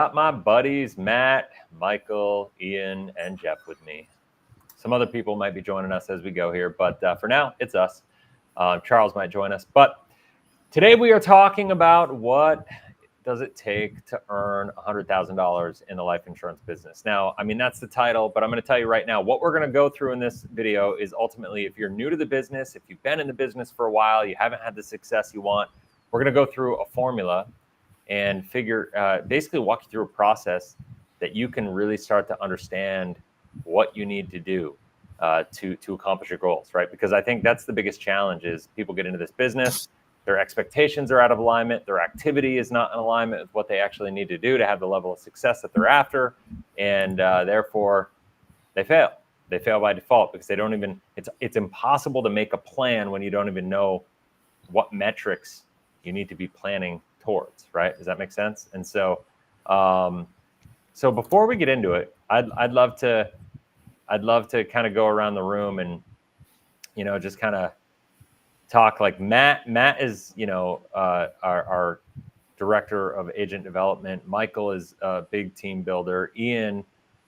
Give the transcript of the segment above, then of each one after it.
Got my buddies Matt, Michael, Ian, and Jeff with me. Some other people might be joining us as we go here, but for now, it's us. Charles might join us. But today we are talking about what does it take to earn $100,000 in the life insurance business. Now, I mean, that's the title, but I'm going to tell you right now, what we're going to go through in this video is ultimately, if you're new to the business, if you've been in the business for a while, you haven't had the success you want, we're going to go through a formula and basically walk you through a process that you can really start to understand what you need to do to accomplish your goals, right? Because I think that's the biggest challenge is people get into this business, their expectations are out of alignment, their activity is not in alignment with what they actually need to do to have the level of success that they're after, and therefore they fail. They fail by default because they don't even, it's impossible to make a plan when you don't even know what metrics you need to be planning towards, right? Does that make sense? And so, so before we get into it, I'd love to kind of go around the room and, just kind of talk like Matt. Matt is, our director of agent development. Michael is a big team builder. Ian,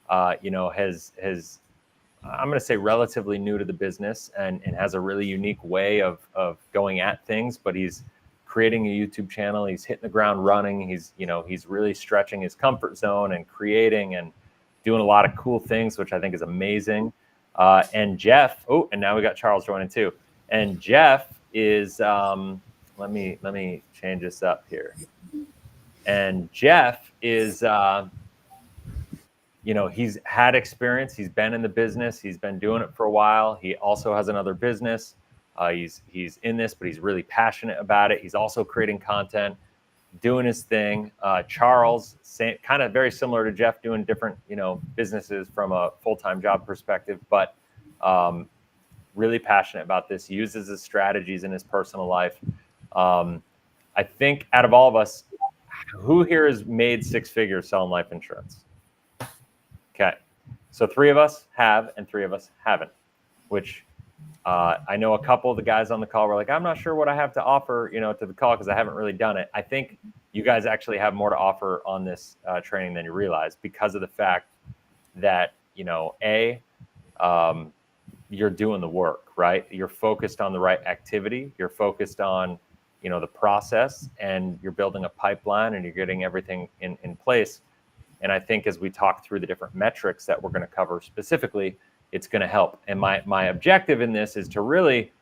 has I'm going to say relatively new to the business and has a really unique way of going at things, but he's creating a YouTube channel. He's hitting the ground running. He's really stretching his comfort zone and creating and doing a lot of cool things, which I think is amazing. And Jeff, and now we got Charles joining too. And Jeff is, let me change this up here. And Jeff is, he's had experience. He's been in the business. He's been doing it for a while. He also has another business. He's in this, but he's really passionate about it. He's also creating content, doing his thing. Charles, kind of very similar to Jeff, doing different, businesses from a full-time job perspective, but really passionate about this. He uses his strategies in his personal life. I think out of all of us, who here has made six figures selling life insurance? Okay. So 3 of us have, and 3 of us haven't, which I know a couple of the guys on the call were like, I'm not sure what I have to offer, to the call because I haven't really done it. I think you guys actually have more to offer on this training than you realize because of the fact that, you're doing the work, right? You're focused on the right activity. You're focused on, the process, and you're building a pipeline and you're getting everything in place. And I think as we talk through the different metrics that we're going to cover specifically, it's going to help. And my objective in this is to really,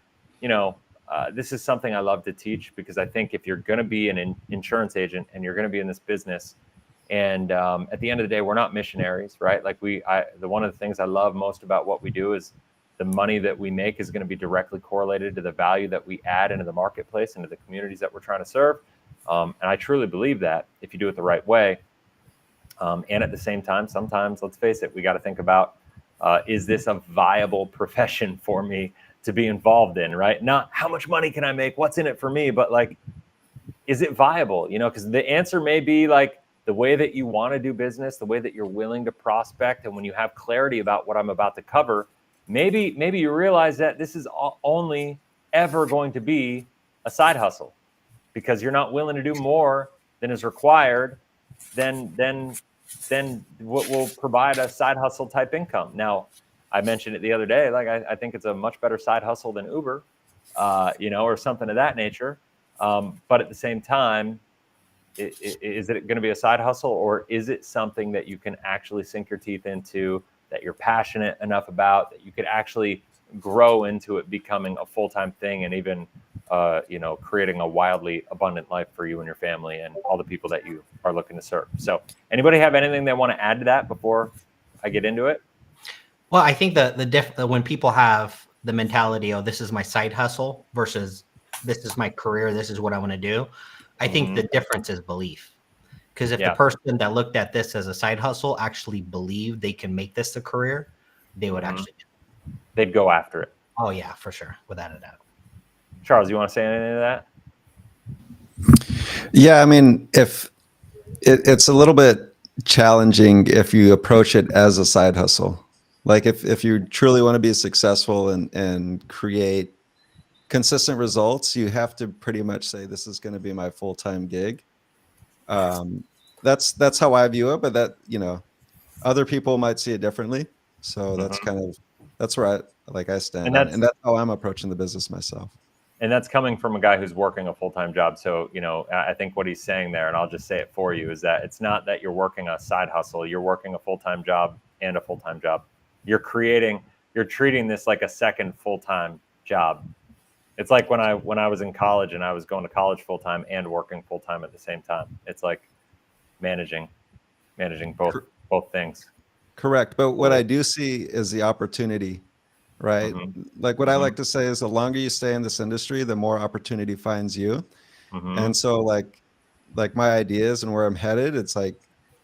this is something I love to teach because I think if you're going to be an insurance agent and you're going to be in this business, and at the end of the day, we're not missionaries, right? Like one of the things I love most about what we do is the money that we make is going to be directly correlated to the value that we add into the marketplace, into the communities that we're trying to serve. And I truly believe that if you do it the right way. And at the same time, sometimes, let's face it, we got to think about, is this a viable profession for me to be involved in, right? Not how much money can I make? What's in it for me? But like, is it viable? Because the answer may be like the way that you want to do business, the way that you're willing to prospect. And when you have clarity about what I'm about to cover, maybe you realize that this is only ever going to be a side hustle because you're not willing to do more than is required then what will provide a side hustle type income. Now, I mentioned it the other day, like I think it's a much better side hustle than Uber, or something of that nature. But at the same time, is it going to be a side hustle, or is it something that you can actually sink your teeth into, that you're passionate enough about, that you could actually grow into it becoming a full-time thing and even creating a wildly abundant life for you and your family and all the people that you are looking to serve. So anybody have anything they want to add to that before I get into it? Well, I think when people have the mentality, oh, this is my side hustle versus this is my career, this is what I want to do. I think the difference is belief. Because if the person that looked at this as a side hustle actually believed they can make this a career, they would actually do it. They'd go after it. Oh yeah, for sure. Without a doubt. Charles, you want to say anything to that? Yeah, I mean, if it's a little bit challenging if you approach it as a side hustle. Like if you truly want to be successful and create consistent results, you have to pretty much say, this is going to be my full-time gig. that's how I view it. But that, other people might see it differently. So that's where I stand And on it. And that's how I'm approaching the business myself. And that's coming from a guy who's working a full-time job. So, I think what he's saying there, and I'll just say it for you, is that it's not that you're working a side hustle. You're working a full-time job and a full-time job. You're treating this like a second full-time job. It's like when I was in college and I was going to college full-time and working full-time at the same time. It's like managing both things. Correct. But what I do see is the opportunity, right? Mm-hmm. Like what I like to say is the longer you stay in this industry, the more opportunity finds you. Mm-hmm. And so like my ideas and where I'm headed, it's like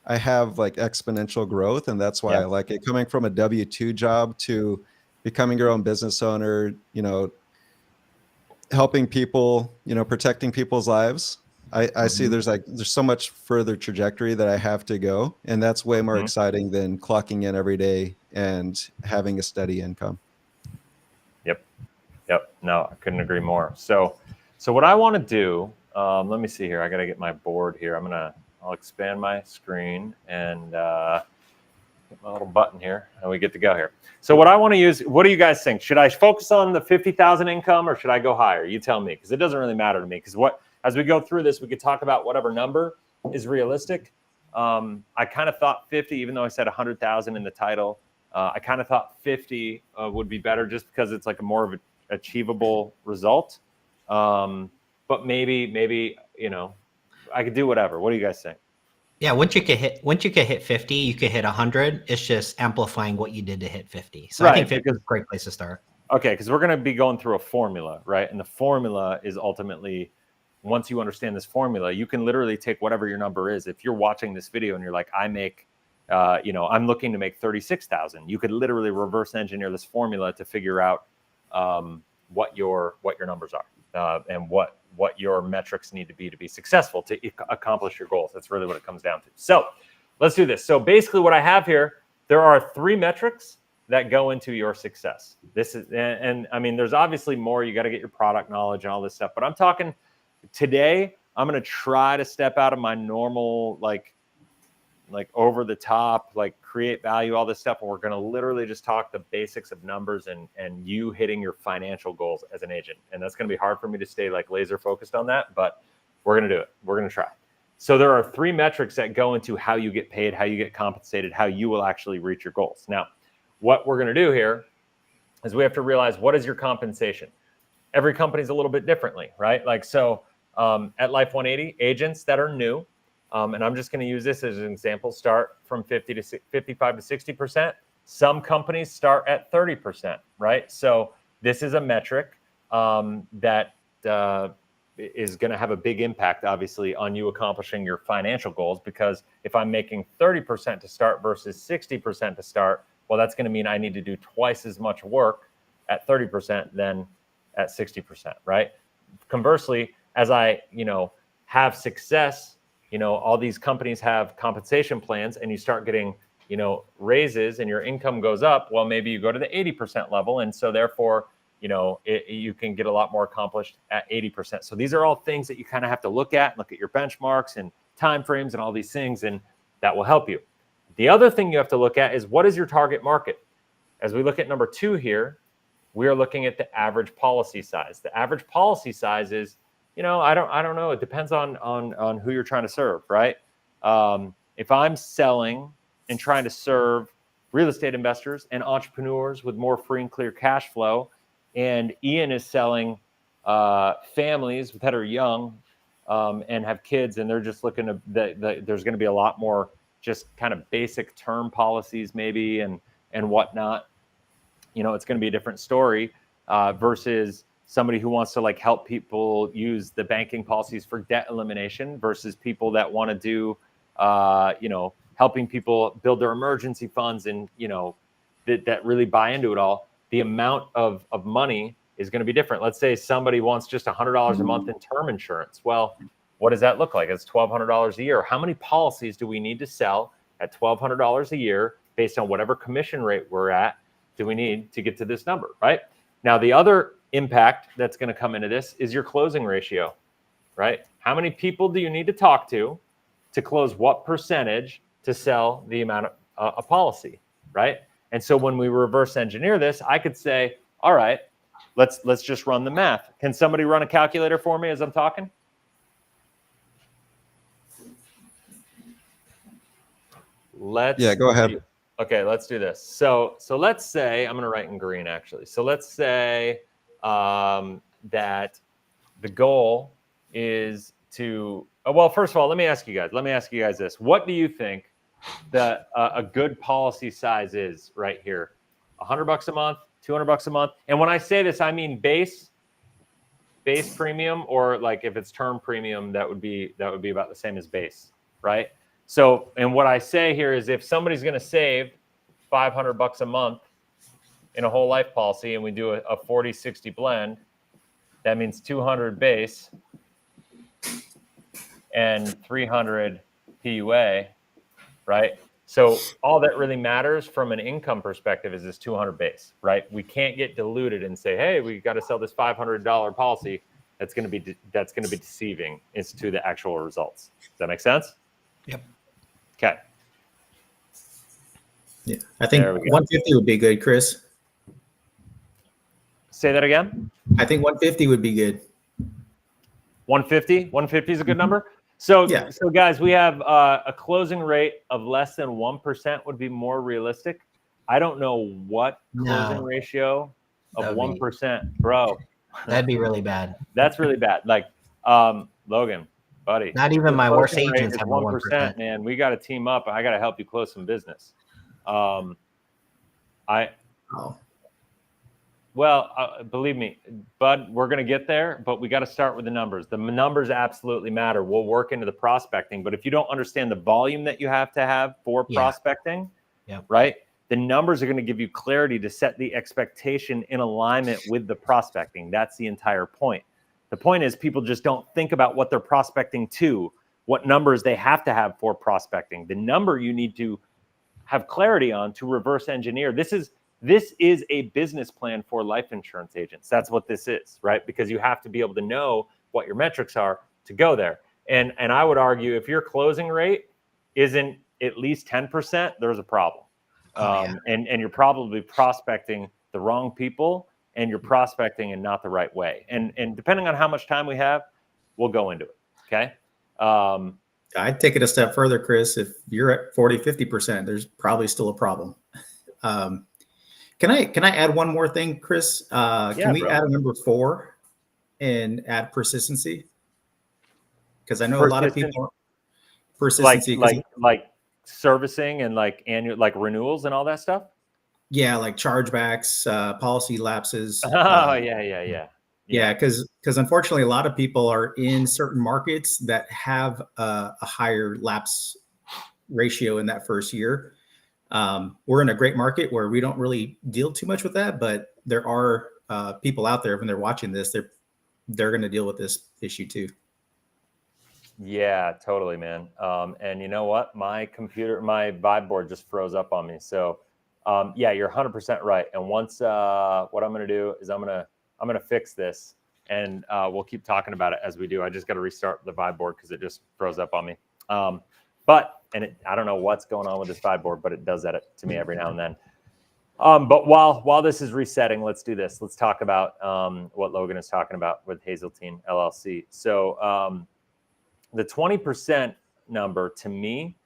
I have like exponential growth. And that's why I like it. Coming from a W-2 job to becoming your own business owner, helping people, protecting people's lives. I see there's so much further trajectory that I have to go. And that's way more exciting than clocking in every day and having a steady income. Yep. No, I couldn't agree more. So what I want to do, let me see here. I got to get my board here. I'll expand my screen and get my little button here, and we get to go here. So what I want to use, what do you guys think? Should I focus on the 50,000 income or should I go higher? You tell me, because it doesn't really matter to me. Because as we go through this, we could talk about whatever number is realistic. I kind of thought 50, even though I said 100,000 in the title. I kind of thought 50 would be better just because it's like a more of an achievable result. But maybe, I could do whatever. What do you guys think? Yeah, once you can hit 50, you can hit 100. It's just amplifying what you did to hit 50. So I think 50 is a great place to start. Okay, because we're going to be going through a formula, right? And the formula is ultimately, once you understand this formula, you can literally take whatever your number is. If you're watching this video and you're like, I'm looking to make 36,000, you could literally reverse engineer this formula to figure out what your numbers are and what your metrics need to be successful to accomplish your goals. That's really what it comes down to. So let's do this. So basically what I have here, there are 3 metrics that go into your success. This is, and I mean, there's obviously more. You got to get your product knowledge and all this stuff, but I'm talking today, I'm going to try to step out of my normal, like over the top, like create value, all this stuff. And we're going to literally just talk the basics of numbers and you hitting your financial goals as an agent. And that's going to be hard for me to stay like laser focused on that, but we're going to do it. We're going to try. So there are 3 metrics that go into how you get paid, how you get compensated, how you will actually reach your goals. Now, what we're going to do here is we have to realize, what is your compensation? Every company is a little bit differently, right? Like, so at Life 180, agents that are new, and I'm just going to use this as an example, start from 55 to 60%. Some companies start at 30%, right? So this is a metric that is going to have a big impact, obviously, on you accomplishing your financial goals, because if I'm making 30% to start versus 60% to start, well, that's going to mean I need to do twice as much work at 30% than at 60%, right? Conversely, as I, have success, all these companies have compensation plans and you start getting, raises and your income goes up. Well, maybe you go to the 80% level. And so therefore, you can get a lot more accomplished at 80%. So these are all things that you kind of have to look at your benchmarks and timeframes and all these things, and that will help you. The other thing you have to look at is, what is your target market? As we look at number 2 here, we are looking at the average policy size. The average policy size is, I don't know. It depends on who you're trying to serve, right? If I'm selling and trying to serve real estate investors and entrepreneurs with more free and clear cash flow, and Ian is selling families that are young and have kids, and they're just looking to, there's going to be a lot more just kind of basic term policies maybe and whatnot. It's going to be a different story versus somebody who wants to like help people use the banking policies for debt elimination versus people that want to do, helping people build their emergency funds and, that really buy into it all. The amount of money is going to be different. Let's say somebody wants just $100 a month in term insurance. Well, what does that look like? It's $1,200 a year. How many policies do we need to sell at $1,200 a year based on whatever commission rate we're at? Do we need to get to this number, right? Now, the other impact that's going to come into this is your closing ratio, right? How many people do you need to talk to to close what percentage to sell the amount of a policy, right? And so when we reverse engineer this, I could say, all right, let's just run the math. Can somebody run a calculator for me as I'm talking? Yeah, go ahead. Okay, let's do this. So let's say, I'm going to write in green actually. So let's say that the goal is to, well, first of all, let me ask you guys this. What do you think that a good policy size is right here? $100 a month, $200 a month. And when I say this, I mean base premium, or like if it's term premium, that would be about the same as base, right? So, and what I say here is if somebody's going to save $500 a month in a whole life policy and we do a 40-60 blend, that means 200 base and 300 PUA, right? So all that really matters from an income perspective is this 200 base, right? We can't get diluted and say, hey, we got to sell this $500 policy. That's going to be deceiving as to the actual results. Does that make sense? Yep. Okay. Yeah, I think 150 would be good, Chris. Say that again. I think 150 would be good. 150 is a good number. So, Yeah. So guys, we have a closing rate of less than 1% would be more realistic. I don't know what closing ratio of 1%, bro. That'd be really bad. That's really bad. Like, Logan, buddy. Not even my worst closing rate agents is have 1%, man. We got to team up. I got to help you close some business. Well, believe me, Bud, we're going to get there, but we got to start with the numbers. The numbers absolutely matter. We'll work into the prospecting, but if you don't understand the volume that you have to have for prospecting, right, the numbers are going to give you clarity to set the expectation in alignment with the prospecting. That's the entire point. The point is people just don't think about what they're prospecting to, what numbers they have to have for prospecting. The number you need to have clarity on to reverse engineer. This is a business plan for life insurance agents. That's what this is, right? Because you have to be able to know what your metrics are to go there. And I would argue if your closing rate isn't at least 10%, there's a problem. And you're probably prospecting the wrong people, and you're prospecting in not the right way. And depending on how much time we have, we'll go into it. Okay. I'd take it a step further, Chris. If you're at 40, 50%, there's probably still a problem. Can I add one more thing, Chris? Can we add a number 4 and add persistency? Because I know a lot of people persistency, like servicing and like annual, like renewals and all that stuff. Yeah, like chargebacks, policy lapses. Yeah. Because unfortunately, a lot of people are in certain markets that have a higher lapse ratio in that first year. We're in a great market where we don't really deal too much with that, but there are people out there when they're watching this, they're going to deal with this issue too. Yeah, totally, man. And you know what? My vibe board just froze up on me. So, yeah, you're 100% right. And once, what I'm going to do is I'm going to fix this, and we'll keep talking about it as we do. I just got to restart the vibe board because it just froze up on me. I don't know what's going on with this vibe board, but it does that to me every now and then. But while this is resetting, let's do this. Let's talk about what Logan is talking about with Hazeltine LLC. So the 20% number to me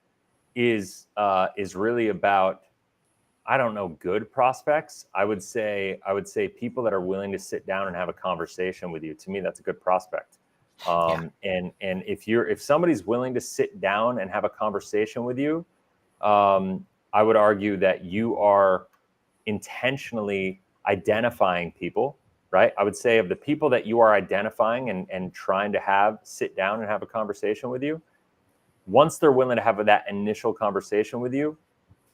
is really about, I don't know, good prospects. I would say people that are willing to sit down and have a conversation with you. To me, that's a good prospect. And if somebody's willing to sit down and have a conversation with you, I would argue that you are intentionally identifying people, right? I would say of the people that you are identifying and trying to sit down and have a conversation with you, once they're willing to have that initial conversation with you,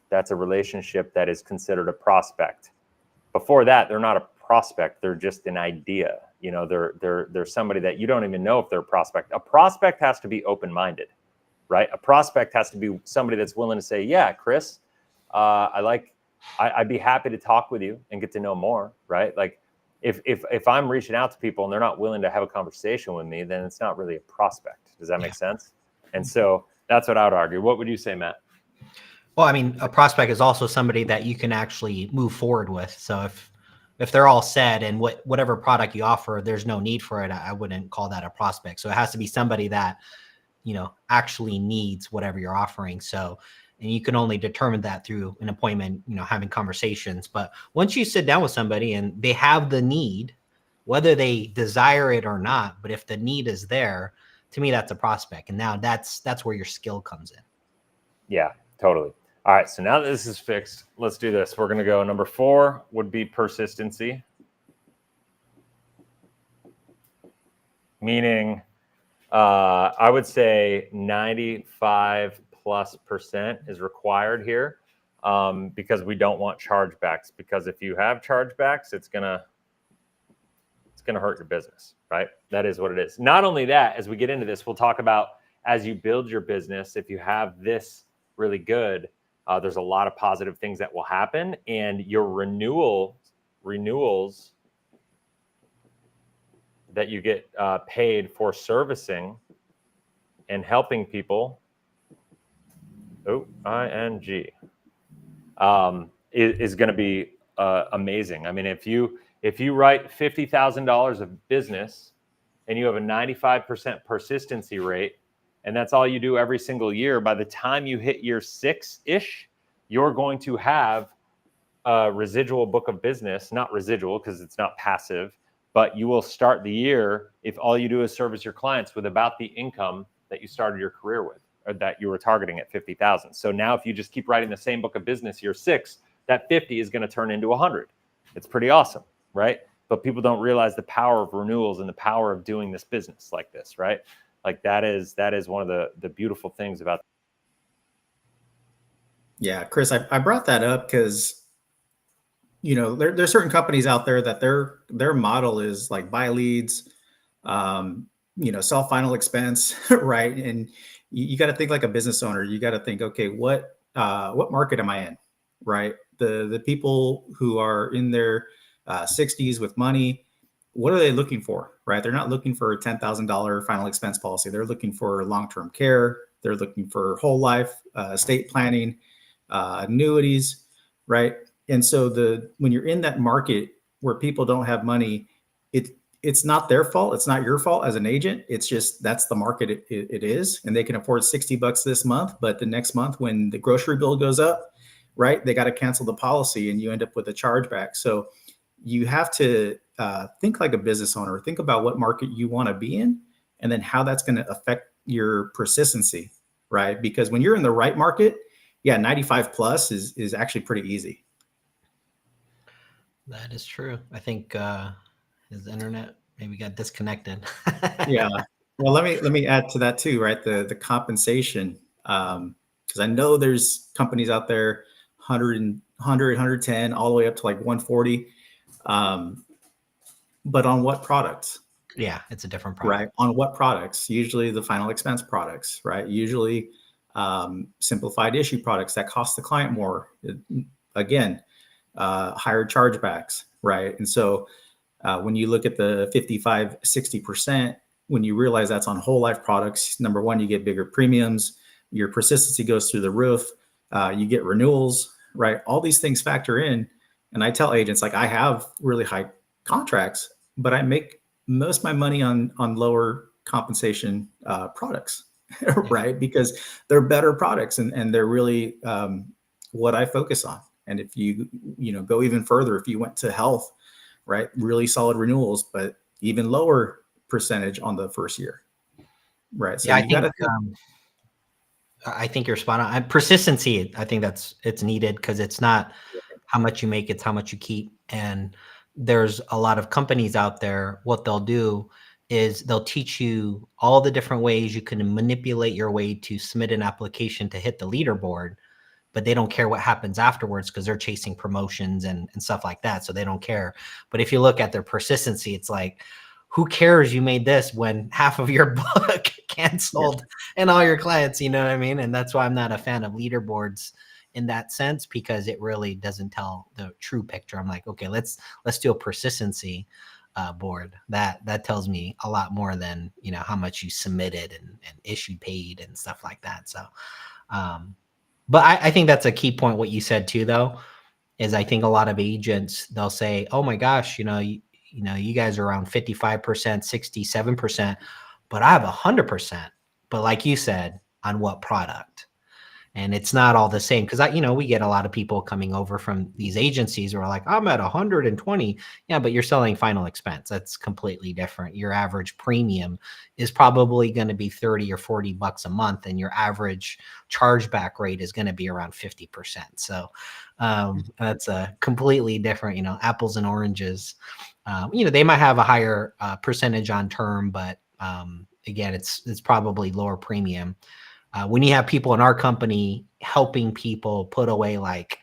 that's a relationship that is considered a prospect. Before that, they're not a prospect. They're just an idea. You know, they're somebody that you don't even know if they're a prospect. A prospect has to be open-minded, right? A prospect has to be somebody that's willing to say, yeah, Chris, I'd be happy to talk with you and get to know more, right? Like if I'm reaching out to people and they're not willing to have a conversation with me, then it's not really a prospect. Does that make sense? And so That's what I would argue. What would you say, Matt? Well, I mean, a prospect is also somebody that you can actually move forward with. So if they're all set and whatever product you offer, there's no need for it, I wouldn't call that a prospect. So it has to be somebody that, actually needs whatever you're offering. So, and you can only determine that through an appointment, having conversations. But once you sit down with somebody and they have the need, whether they desire it or not, but if the need is there, to me, that's a prospect. And now that's where your skill comes in. Yeah, totally. All right, so now that this is fixed, let's do this. We're going to go number 4 would be persistency, meaning I would say 95+% is required here because we don't want chargebacks. Because if you have chargebacks, it's gonna hurt your business, right? That is what it is. Not only that, as we get into this, we'll talk about as you build your business, if you have this really good, there's a lot of positive things that will happen, and your renewals that you get paid for servicing and helping people, is going to be amazing. I mean, if you write $50,000 of business and you have a 95% persistency rate, and that's all you do every single year, by the time you hit year 6-ish, you're going to have a residual book of business, not residual because it's not passive, but you will start the year, if all you do is service your clients, with about the income that you started your career with, or that you were targeting at 50,000. So now if you just keep writing the same book of business year 6, that 50 is going to turn into 100. It's pretty awesome, right? But people don't realize the power of renewals and the power of doing this business like this, right? Like that is one of the beautiful things about. Yeah, Chris, I brought that up because, there's certain companies out there that their model is like buy leads, sell final expense, right? And you got to think like a business owner. You got to think, okay, what market am I in, right? The people who are in their 60s with money, what are they looking for, right? They're not looking for a $10,000 final expense policy. They're looking for long-term care. They're looking for whole life, estate planning, annuities, right? And so when you're in that market where people don't have money, it's not their fault. It's not your fault as an agent. It's just, that's the market it is. And they can afford $60 this month, but the next month when the grocery bill goes up, right, they got to cancel the policy and you end up with a chargeback. So you have to think like a business owner. Think about what market you want to be in and then how that's going to affect your persistency, right? Because when you're in the right market, 95 plus is actually pretty easy. That is true. I think his internet maybe got disconnected. Yeah. Well, let me add to that too, right? The compensation, because I know there's companies out there 100, 110, all the way up to like 140. But on what products? Yeah, it's a different product. Right. On what products? Usually the final expense products, right? Usually simplified issue products that cost the client more. Again, higher chargebacks, right? And so when you look at the 55, 60%, when you realize that's on whole life products, number one, you get bigger premiums, your persistency goes through the roof, you get renewals, right? All these things factor in. And I tell agents, like, I have really high contracts, but I make most of my money on lower compensation products, right? Because they're better products and they're really what I focus on. And if you go even further, if you went to health, right, really solid renewals, but even lower percentage on the first year, right? So yeah, I think you're spot on. Persistency, I think it's needed because it's not how much you make, it's how much you keep. And there's a lot of companies out there, what they'll do is they'll teach you all the different ways you can manipulate your way to submit an application to hit the leaderboard, but they don't care what happens afterwards because they're chasing promotions and stuff like that. So they don't care. But if you look at their persistency, it's like, who cares you made this when half of your book canceled and all your clients, you know what I mean? And that's why I'm not a fan of leaderboards in that sense, because it really doesn't tell the true picture. I'm like, okay, let's do a persistency. board. That tells me a lot more than, you know, how much you submitted and issue paid and stuff like that. So, but I think that's a key point. What you said too, though, is I think a lot of agents, they'll say, oh my gosh, you guys are around 55%, 67%, but I have 100%. But like you said, on what product? And it's not all the same, because we get a lot of people coming over from these agencies who are like, I'm at 120. Yeah, but you're selling final expense. That's completely different. Your average premium is probably going to be 30 or 40 bucks a month, and your average chargeback rate is going to be around 50%. So that's a completely different, apples and oranges. They might have a higher percentage on term, but again, it's probably lower premium. When you have people in our company helping people put away like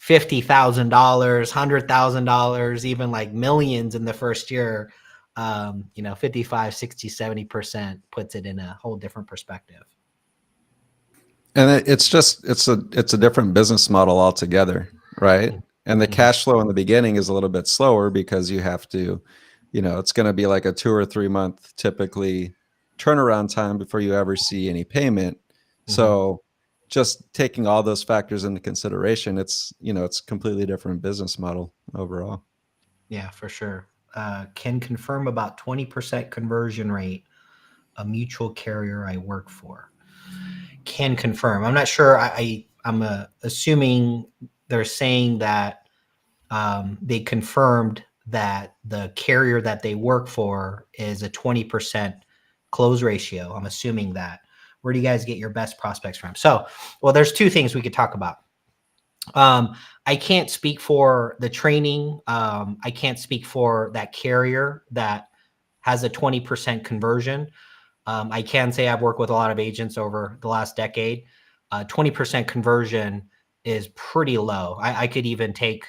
$50,000, $100,000, even like millions in the first year, 55, 60, 70% puts it in a whole different perspective. And it's a different business model altogether, right? And the cash flow in the beginning is a little bit slower because you have to, it's going to be like a 2 or 3 month typically turnaround time before you ever see any payment. So just taking all those factors into consideration, it's completely different business model overall. Yeah, for sure. Can confirm about 20% conversion rate, a mutual carrier I work for. Can confirm. I'm not sure. I'm assuming they're saying that they confirmed that the carrier that they work for is a 20% close ratio. I'm assuming that. Where do you guys get your best prospects from? So, well, there's 2 things we could talk about. I can't speak for the training. I can't speak for that carrier that has a 20% conversion. I can say I've worked with a lot of agents over the last decade. 20% conversion is pretty low. I could even take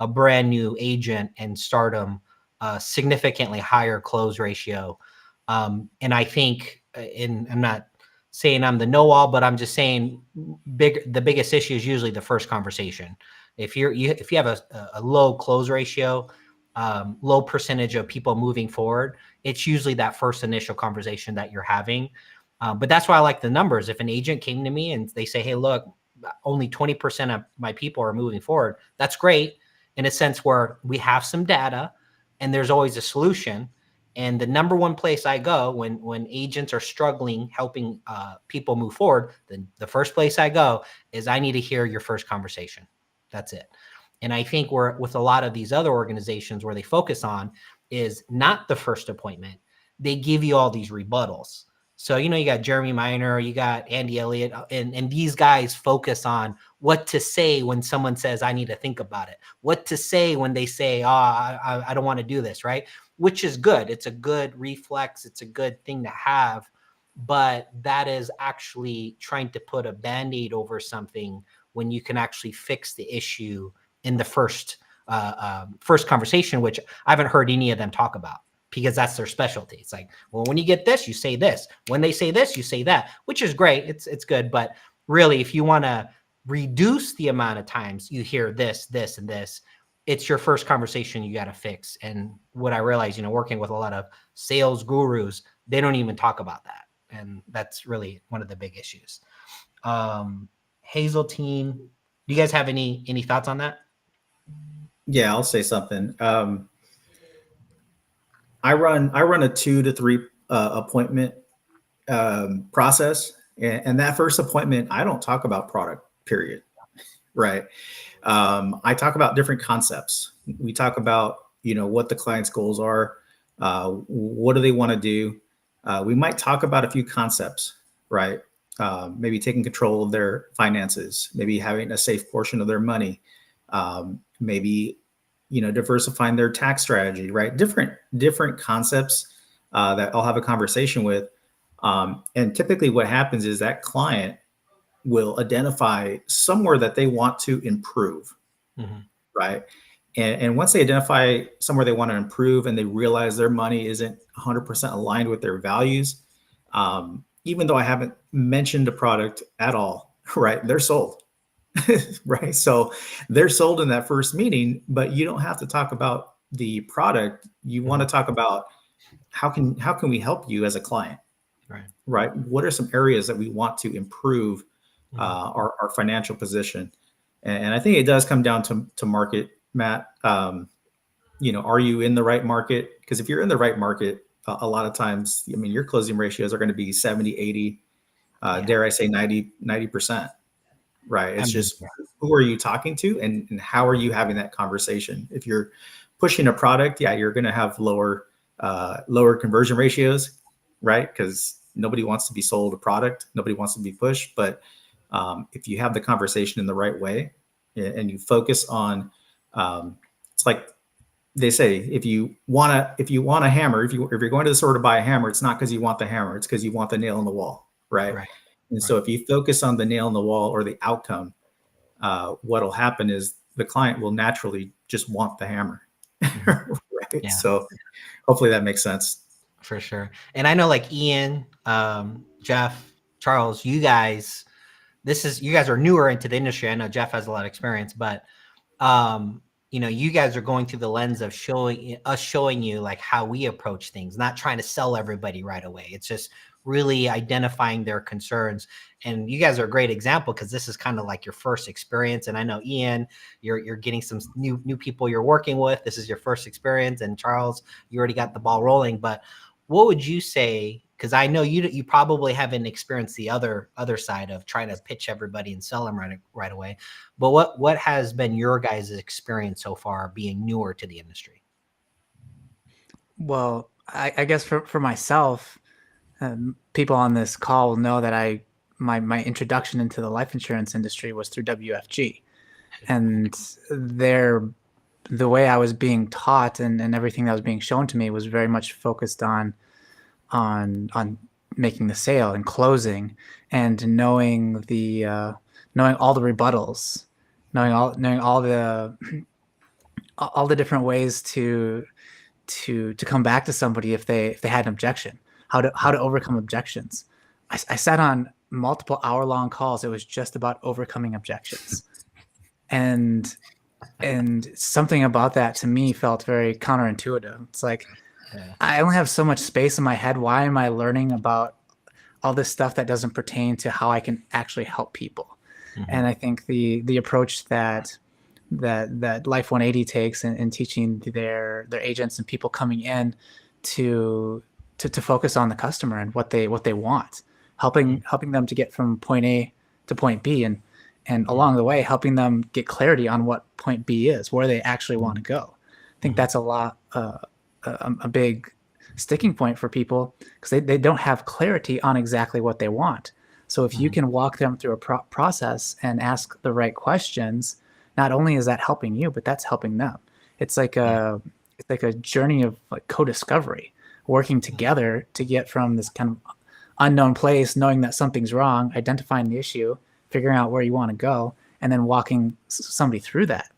a brand new agent and start them a significantly higher close ratio. And I think, and I'm not saying I'm the know-all, but I'm just saying the biggest issue is usually the first conversation. If you have a low close ratio, low percentage of people moving forward, it's usually that first initial conversation that you're having. But that's why I like the numbers. If an agent came to me and they say, hey, look, only 20% of my people are moving forward, that's great in a sense where we have some data and there's always a solution. And the number one place I go when agents are struggling helping people move forward, then the first place I go is I need to hear your first conversation. That's it. And I think we're with a lot of these other organizations where they focus on is not the first appointment. They give you all these rebuttals. So, you got Jeremy Miner, you got Andy Elliott, and these guys focus on what to say when someone says, I need to think about it. What to say when they say, I don't want to do this, right? Which is good. It's a good reflex. It's a good thing to have. But that is actually trying to put a Band-Aid over something when you can actually fix the issue in the first conversation, which I haven't heard any of them talk about, because that's their specialty. It's like, well, when you get this, you say this. When they say this, you say that, which is great. It's good. But really, if you want to reduce the amount of times you hear this, this, and this, it's your first conversation you got to fix. And what I realize, working with a lot of sales gurus, they don't even talk about that. And that's really one of the big issues. Hazeltine, do you guys have any thoughts on that? Yeah, I'll say something. I run a 2 to 3 appointment process, and that first appointment, I don't talk about product, period. Right. I talk about different concepts. We talk about, what the client's goals are. What do they want to do? We might talk about a few concepts, right? Maybe taking control of their finances, maybe having a safe portion of their money, maybe, diversifying their tax strategy, right? Different concepts that I'll have a conversation with. And typically what happens is that client will identify somewhere that they want to improve, right? And once they identify somewhere they want to improve and they realize their money isn't 100% aligned with their values, even though I haven't mentioned a product at all, right? They're sold, right? So they're sold in that first meeting, but you don't have to talk about the product, you want to talk about how can we help you as a client, right? What are some areas that we want to improve our financial position? And I think it does come down to market, Matt. Are you in the right market? Because if you're in the right market, a lot of times, I mean, your closing ratios are going to be 70, 80, dare I say 90%, right? It's just who are you talking to and how are you having that conversation? If you're pushing a product, you're going to have lower conversion ratios, right? Because nobody wants to be sold a product. Nobody wants to be pushed. But if you have the conversation in the right way and you focus on, it's like they say, if you want a hammer, if you're going to the store to buy a hammer, it's not because you want the hammer, it's because you want the nail in the wall, right? And so if you focus on the nail in the wall or the outcome, what'll happen is the client will naturally just want the hammer, right? So hopefully that makes sense. For sure. And I know like Ian, Jeff, Charles, you guys are newer into the industry. I know Jeff has a lot of experience, but you guys are going through the lens of showing you like how we approach things, not trying to sell everybody right away. It's just really identifying their concerns. And you guys are a great example because this is kind of like your first experience. And I know Ian, you're getting some new people you're working with. This is your first experience. And Charles, you already got the ball rolling. But what would you say? Because I know you probably haven't experienced the other side of trying to pitch everybody and sell them right away. But what has been your guys' experience so far being newer to the industry? Well, I guess for myself, people on this call will know that my introduction into the life insurance industry was through WFG, and the way I was being taught and everything that was being shown to me was very much focused on making the sale and closing and knowing all the rebuttals, knowing all the different ways to come back to somebody if they had an objection, how to overcome objections. I sat on multiple hour-long calls. It was just about overcoming objections, and something about that to me felt very counterintuitive. It's like, I only have so much space in my head. Why am I learning about all this stuff that doesn't pertain to how I can actually help people? And I think the approach that Life 180 takes in teaching their agents and people coming in to focus on the customer and what they want, helping them to get from point A to point B, and along the way helping them get clarity on what point B is, where they actually want to go. I think that's a big sticking point for people because they don't have clarity on exactly what they want. So if you can walk them through a process and ask the right questions, not only is that helping you, but that's helping them. It's like a journey of like co-discovery, working together to get from this kind of unknown place, knowing that something's wrong, identifying the issue, figuring out where you want to go, and then walking somebody through that.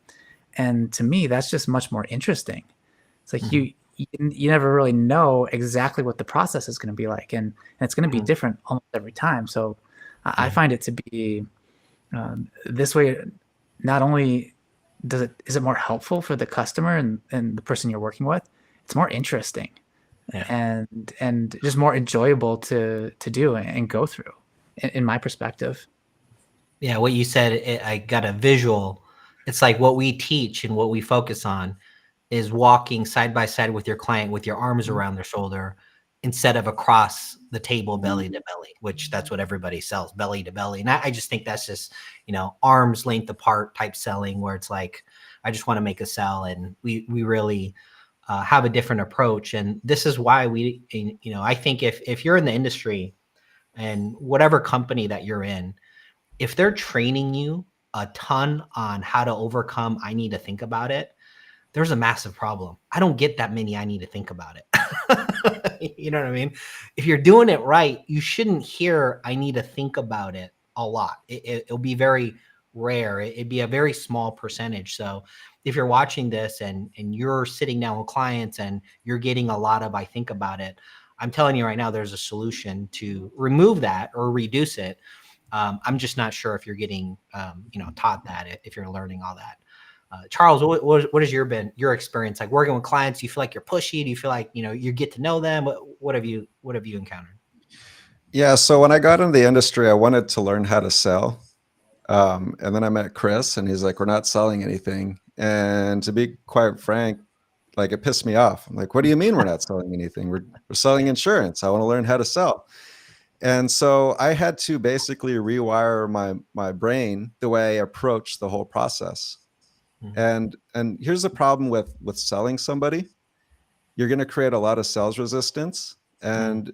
And to me, that's just much more interesting. It's like you never really know exactly what the process is going to be like, and it's going to be different almost every time. So I find it to be this way. Not only is it more helpful for the customer and the person you're working with, it's more interesting and just more enjoyable to do and go through, in my perspective. Yeah, what you said, I got a visual. It's like what we teach and what we focus on is walking side by side with your client with your arms around their shoulder instead of across the table, belly to belly, which that's what everybody sells, belly to belly. And I just think that's just, arm's length apart type selling, where it's like, I just want to make a sell. And we really have a different approach. And this is why I think if you're in the industry and whatever company that you're in, if they're training you a ton on how to overcome, I need to think about it, there's a massive problem. I don't get that many I need to think about it. You know what I mean? If you're doing it right, you shouldn't hear I need to think about it a lot. It'll be very rare. It'd be a very small percentage. So if you're watching this and you're sitting down with clients and you're getting a lot of I think about it, I'm telling you right now, there's a solution to remove that or reduce it. I'm just not sure if you're getting taught that, if you're learning all that. Charles, what has your experience like working with clients? Do you feel like you're pushy? Do you feel like, you get to know them? What have you encountered? Yeah. So when I got into the industry, I wanted to learn how to sell. And then I met Chris and he's like, we're not selling anything. And to be quite frank, like it pissed me off. I'm like, what do you mean we're not selling anything? We're selling insurance. I want to learn how to sell. And so I had to basically rewire my brain the way I approach the whole process. And here's the problem with selling somebody. You're going to create a lot of sales resistance, and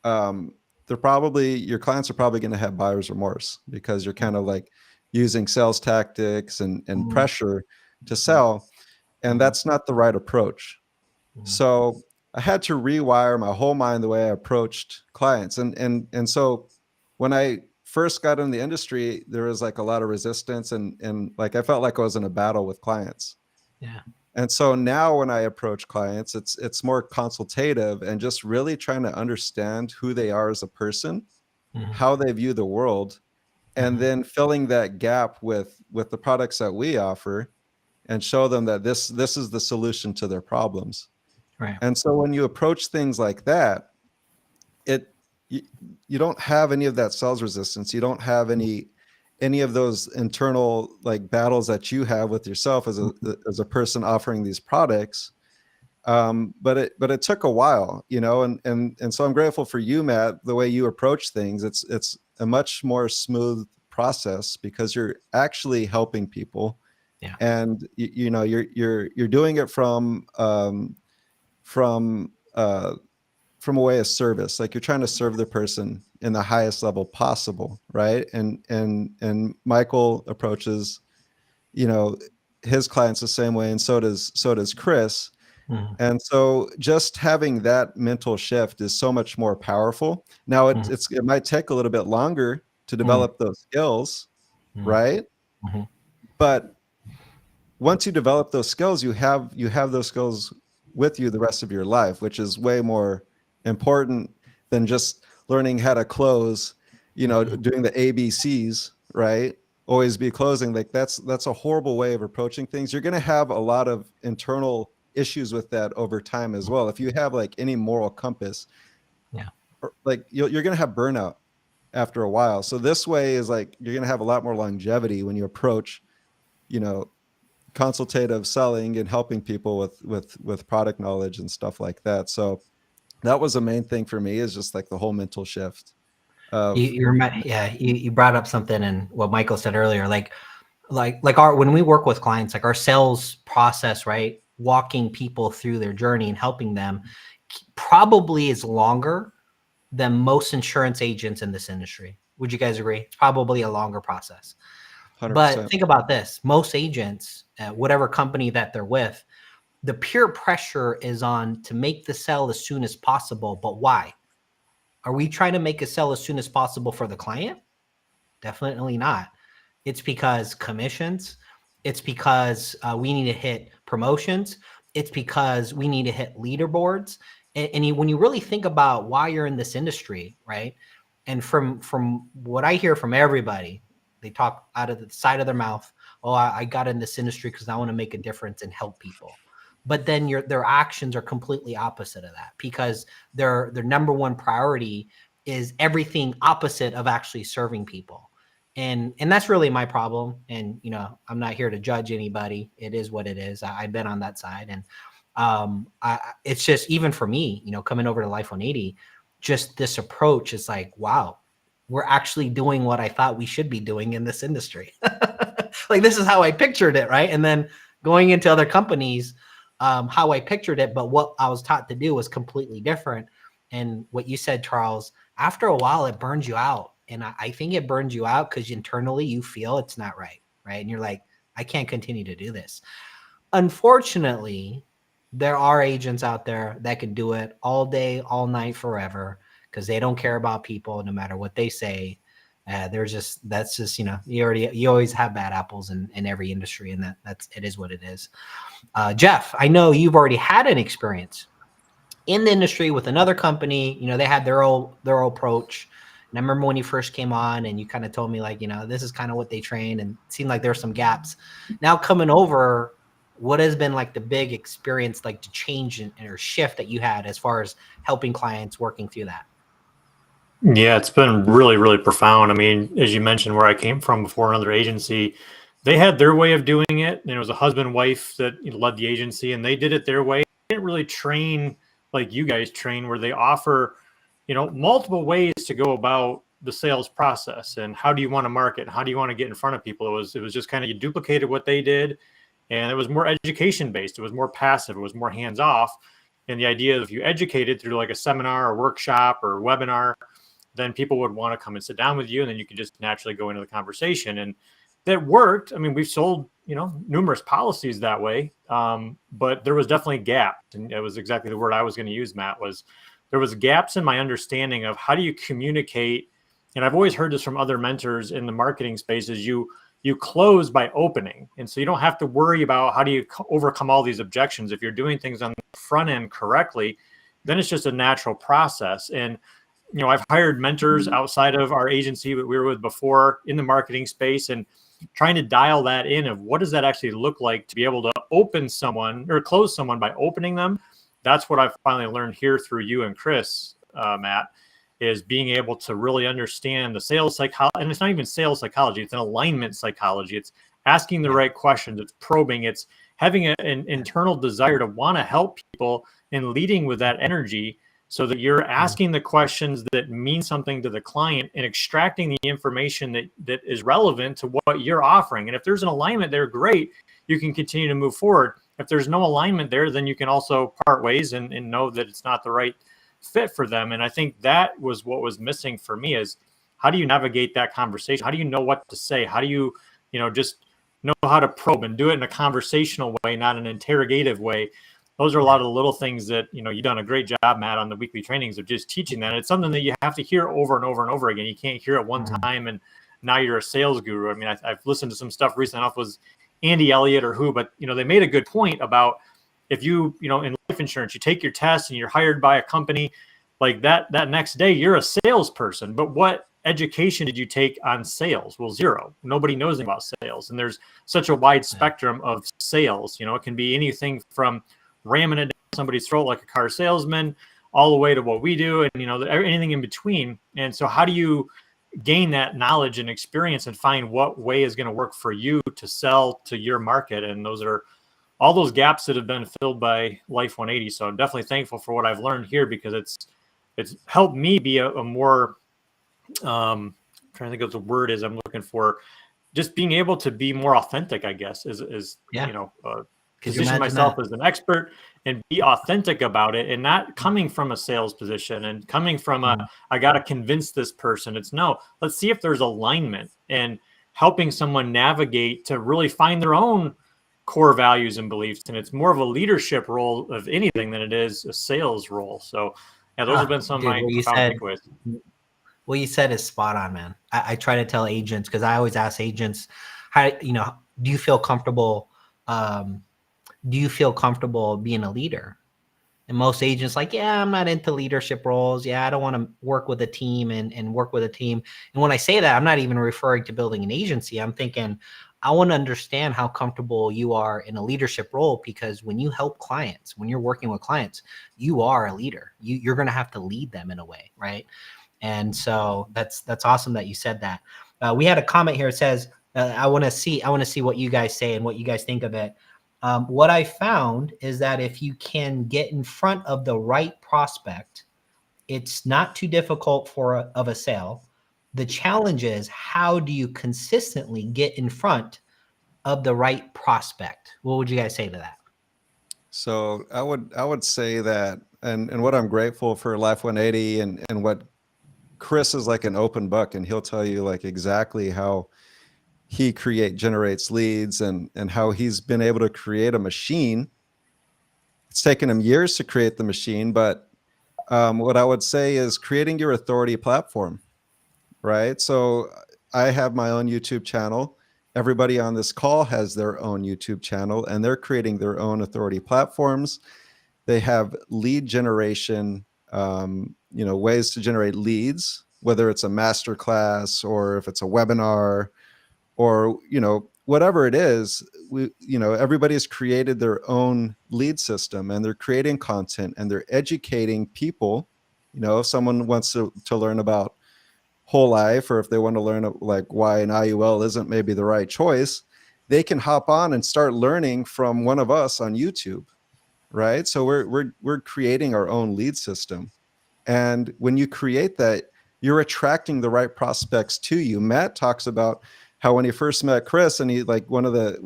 your clients are probably going to have buyer's remorse because you're kind of like using sales tactics and pressure to sell, and that's not the right approach. So I had to rewire my whole mind the way I approached clients, and so when I first got in the industry, there was like a lot of resistance, and like I felt like I was in a battle with clients. Yeah. And so now when I approach clients, it's more consultative and just really trying to understand who they are as a person, how they view the world, and then filling that gap with the products that we offer and show them that this is the solution to their problems. Right. And so when you approach things like that, you don't have any of that sales resistance. You don't have any of those internal like battles that you have with yourself as a person offering these products. But it took a while, and so I'm grateful for you, Matt, the way you approach things. It's a much more smooth process because you're actually helping people. Yeah. And you're doing it from a way of service. Like you're trying to serve the person in the highest level possible, right? And Michael approaches, his clients the same way, and so does Chris. And so just having that mental shift is so much more powerful. Now it might take a little bit longer to develop those skills, right? But once you develop those skills, you have those skills with you the rest of your life, which is way more important than just learning how to close, doing the ABCs, right? Always be closing. Like that's a horrible way of approaching things. You're going to have a lot of internal issues with that over time as well. If you have like any moral compass, like you're going to have burnout after a while. So this way is like, you're going to have a lot more longevity when you approach, consultative selling and helping people with product knowledge and stuff like that. So that was the main thing for me, is just like the whole mental shift. You brought up something, and what Michael said earlier, like when we work with clients, like our sales process, right? Walking people through their journey and helping them probably is longer than most insurance agents in this industry. Would you guys agree? It's probably a longer process. 100%. But think about this. Most agents, whatever company that they're with, the peer pressure is on to make the sell as soon as possible. But why? Are we trying to make a sell as soon as possible for the client? Definitely not. It's because commissions. It's because we need to hit promotions. It's because we need to hit leaderboards. And when you really think about why you're in this industry, right? And from what I hear from everybody, they talk out of the side of their mouth. Oh, I got in this industry because I want to make a difference and help people. But then their actions are completely opposite of that, because their number one priority is everything opposite of actually serving people. And that's really my problem. And, I'm not here to judge anybody. It is what it is. I've been on that side. And it's just, even for me, coming over to Life 180, just this approach is like, wow, we're actually doing what I thought we should be doing in this industry. Like, this is how I pictured it, right? And then going into other companies, how I pictured it, but what I was taught to do was completely different. And what you said, Charles, after a while, it burns you out. And I think it burns you out because internally you feel it's not right, right? And you're like, I can't continue to do this. Unfortunately, there are agents out there that can do it all day, all night, forever, because they don't care about people no matter what they say. That's just you always have bad apples in every industry, and it is what it is. Jeff, I know you've already had an experience in the industry with another company. They had their own approach. And I remember when you first came on and you kind of told me like, this is kind of what they train, and it seemed like there were some gaps. Now coming over, what has been like the big experience, like to change or shift that you had as far as helping clients working through that? Yeah, it's been really, really profound. I mean, as you mentioned, where I came from before, another agency, they had their way of doing it. And it was a husband and wife that led the agency, and they did it their way. They didn't really train like you guys train, where they offer, multiple ways to go about the sales process and how do you want to market, how do you want to get in front of people. It was just kind of, you duplicated what they did, and it was more education based. It was more passive. It was more hands off. And the idea of, if you educated through like a seminar or workshop or webinar, then people would want to come and sit down with you, and then you could just naturally go into the conversation. And that worked. I mean, we've sold, numerous policies that way. But there was definitely gaps. And it was exactly the word I was going to use, Matt, was there was gaps in my understanding of how do you communicate. And I've always heard this from other mentors in the marketing space, is you close by opening. And so you don't have to worry about how do you overcome all these objections. If you're doing things on the front end correctly, then it's just a natural process. And I've hired mentors outside of our agency that we were with before in the marketing space, and trying to dial that in of what does that actually look like to be able to open someone or close someone by opening them. That's what I've finally learned here through you and Chris, Matt, is being able to really understand the sales psychology. And it's not even sales psychology, it's an alignment psychology. It's asking the right questions, it's probing, it's having an internal desire to want to help people and leading with that energy, so that you're asking the questions that mean something to the client and extracting the information that is relevant to what you're offering. And if there's an alignment there, great, you can continue to move forward. If there's no alignment there, then you can also part ways and know that it's not the right fit for them. And I think that was what was missing for me, is how do you navigate that conversation? How do you know what to say? How do you, just know how to probe and do it in a conversational way, not an interrogative way? Those are a lot of the little things that, you've done a great job, Matt, on the weekly trainings of just teaching that. It's something that you have to hear over and over and over again. You can't hear it one time and now you're a sales guru. I mean, I've listened to some stuff recently enough, was Andy Elliott or who, but, they made a good point about if you, in life insurance, you take your test and you're hired by a company like that next day, you're a salesperson. But what education did you take on sales? Well, zero. Nobody knows anything about sales. And there's such a wide spectrum of sales. It can be anything from ramming it down somebody's throat like a car salesman, all the way to what we do, and anything in between. And so how do you gain that knowledge and experience and find what way is going to work for you to sell to your market? And those are all those gaps that have been filled by Life 180. So I'm definitely thankful for what I've learned here, because it's helped me be a more trying to think of the word is I'm looking for, just being able to be more authentic, I guess, is position myself as an expert and be authentic about it, and not coming from a sales position and coming from I got to convince this person. It's no, let's see if there's alignment, and helping someone navigate to really find their own core values and beliefs. And it's more of a leadership role of anything than it is a sales role. So yeah, those have been some of my takeaways. What you said is spot on, man. I try to tell agents, because I always ask agents, how, do you feel comfortable being a leader? And most agents like, yeah, I'm not into leadership roles. Yeah, I don't want to work with a team and work with a team. And when I say that, I'm not even referring to building an agency. I'm thinking, I want to understand how comfortable you are in a leadership role, because when you help clients, when you're working with clients, you are a leader. You're going to have to lead them in a way, right? And so that's awesome that you said that. We had a comment here. It says, I want to see what you guys say and what you guys think of it. What I found is that if you can get in front of the right prospect, it's not too difficult of a sale. The challenge is, how do you consistently get in front of the right prospect? What would you guys say to that? So I would say that, and what I'm grateful for Life 180 and what Chris is like an open book, and he'll tell you like exactly how he generates leads and how he's been able to create a machine. It's taken him years to create the machine, but what I would say is creating your authority platform, right? So I have my own YouTube channel. Everybody on this call has their own YouTube channel, and they're creating their own authority platforms. They have lead generation, ways to generate leads, whether it's a master class or if it's a webinar or, whatever it is, everybody's created their own lead system and they're creating content and they're educating people. If someone wants to learn about whole life, or if they want to learn like why an IUL isn't maybe the right choice, they can hop on and start learning from one of us on YouTube. Right. So we're creating our own lead system. And when you create that, you're attracting the right prospects to you. Matt talks about how when he first met Chris, and he like one of the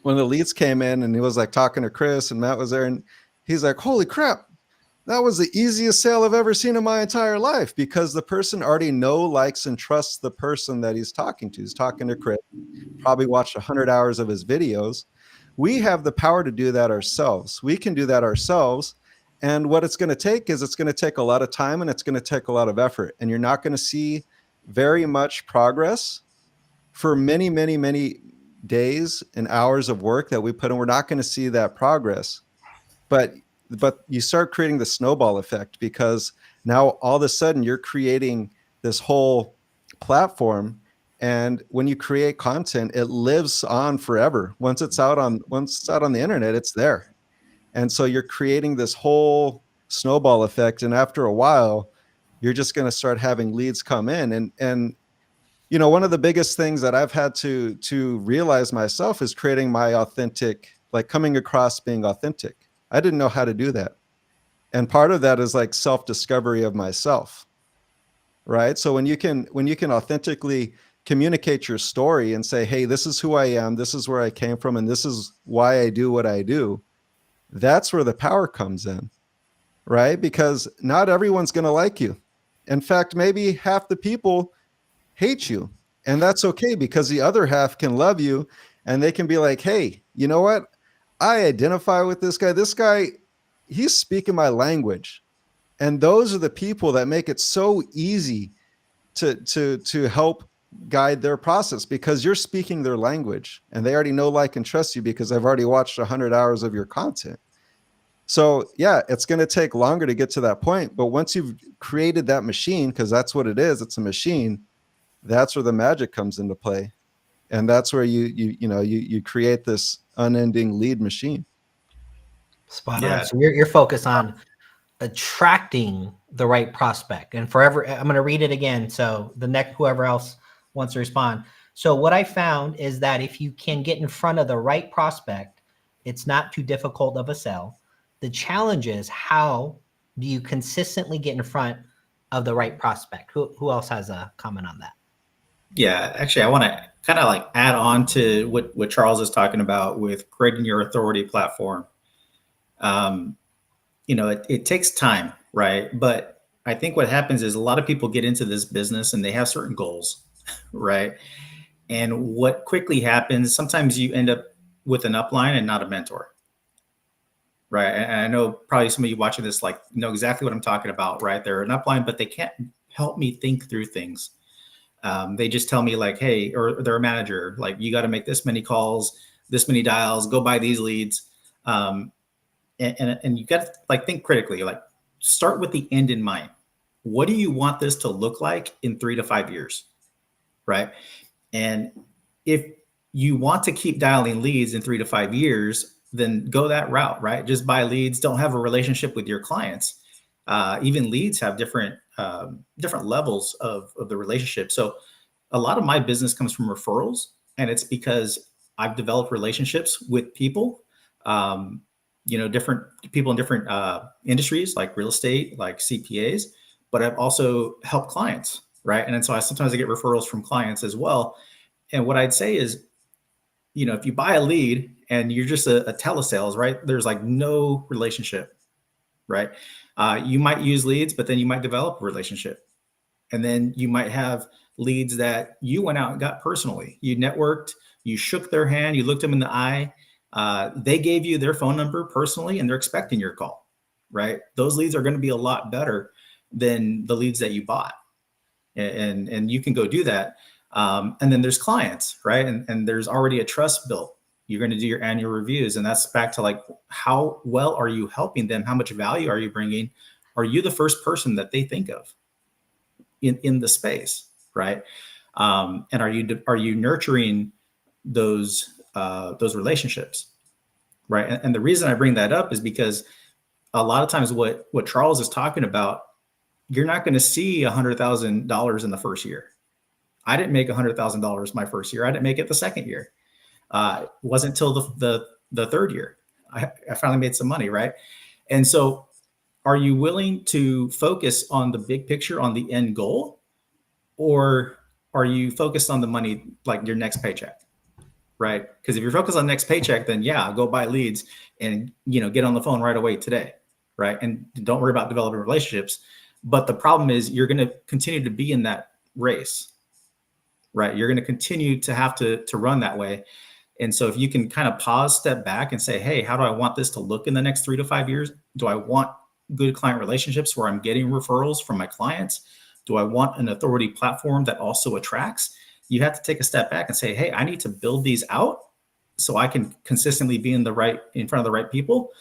leads came in and he was like talking to Chris, and Matt was there, and he's like, holy crap, that was the easiest sale I've ever seen in my entire life, because the person already likes and trusts the person that he's talking to. He's talking to Chris, probably watched 100 hours of his videos. We have the power to do that ourselves. We can do that ourselves. And what it's going to take is it's going to take a lot of time and it's going to take a lot of effort. And you're not going to see very much progress for many, many, many days and hours of work that we put in. We're not going to see that progress. But you start creating the snowball effect, because now all of a sudden you're creating this whole platform. And when you create content, it lives on forever. Once it's out on the internet, it's there. And so you're creating this whole snowball effect. And after a while, you're just going to start having leads come in. And one of the biggest things that I've had to realize myself is creating my authentic, like coming across being authentic. I didn't know how to do that. And part of that is like self-discovery of myself. Right. So when you can authentically communicate your story and say, hey, this is who I am, this is where I came from, and this is why I do what I do, that's where the power comes in, right? Because not everyone's going to like you. In fact, maybe half the people hate you, and that's okay, because the other half can love you, and they can be like, hey, you know what? I identify with this guy. This guy, he's speaking my language. And those are the people that make it so easy to help guide their process, because you're speaking their language and they already know, like, and trust you because I've already watched 100 hours of your content. So yeah, it's going to take longer to get to that point. But once you've created that machine, because that's what it is, it's a machine, that's where the magic comes into play. And that's where you create this unending lead machine. Spot on. So you're focused on attracting the right prospect. And forever, I'm going to read it again. So the next, whoever else wants to respond. So what I found is that if you can get in front of the right prospect, it's not too difficult of a sell. The challenge is, how do you consistently get in front of the right prospect? Who else has a comment on that? Yeah, actually, I want to kind of like add on to what Charles is talking about with creating your authority platform. It takes time, right? But I think what happens is a lot of people get into this business and they have certain goals, right? And what quickly happens, sometimes you end up with an upline and not a mentor, right? And I know probably some of you watching this like know exactly what I'm talking about, right? They're an upline, but they can't help me think through things. They just tell me like, hey, or they're a manager, like, you got to make this many calls, this many dials, go buy these leads. And you got to like think critically, like start with the end in mind. What do you want this to look like in 3 to 5 years? Right. And if you want to keep dialing leads in 3 to 5 years, then go that route, right? Just buy leads, don't have a relationship with your clients. Even leads have different levels of the relationship. So a lot of my business comes from referrals, and it's because I've developed relationships with people, different people in different industries, like real estate, like CPAs, but I've also helped clients, right? And so sometimes I get referrals from clients as well. And what I'd say is, if you buy a lead and you're just a telesales, right? There's like no relationship, right? You might use leads, but then you might develop a relationship. And then you might have leads that you went out and got personally. You networked, you shook their hand, you looked them in the eye. They gave you their phone number personally, and they're expecting your call, right? Those leads are going to be a lot better than the leads that you bought. And you can go do that. And then there's clients, right? And there's already a trust built. You're going to do your annual reviews. And that's back to like, how well are you helping them? How much value are you bringing? Are you the first person that they think of? in the space, right? And are you nurturing those relationships, right? And the reason I bring that up is because a lot of times what Charles is talking about, you're not going to see $100,000 in the first year. I didn't make $100,000 my first year. I didn't make it the second year. It wasn't until the third year I finally made some money, right? And so, are you willing to focus on the big picture, on the end goal, or are you focused on the money, like your next paycheck, right? Because if you're focused on next paycheck, then yeah, go buy leads and get on the phone right away today, right? And don't worry about developing relationships. But the problem is you're going to continue to be in that race, right? You're going to continue to have to run that way. And so if you can kind of pause, step back and say, hey, how do I want this to look in the next 3 to 5 years? Do I want good client relationships where I'm getting referrals from my clients? Do I want an authority platform that also attracts? You have to take a step back and say, hey, I need to build these out so I can consistently be in front of the right people.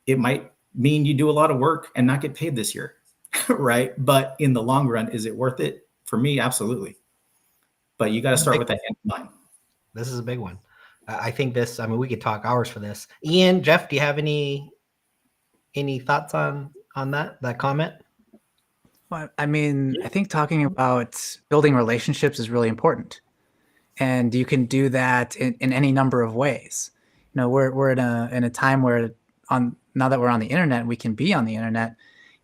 It might mean you do a lot of work and not get paid this year, right? But in the long run, is it worth it? For me, absolutely. But you got to start with that end in mind. This is a big one. I think this, I mean, we could talk hours for this. Ian, Jeff, do you have any thoughts on that comment? Well, I mean, I think talking about building relationships is really important. And you can do that in any number of ways. We're in a time where now that we're on the internet, we can be on the internet.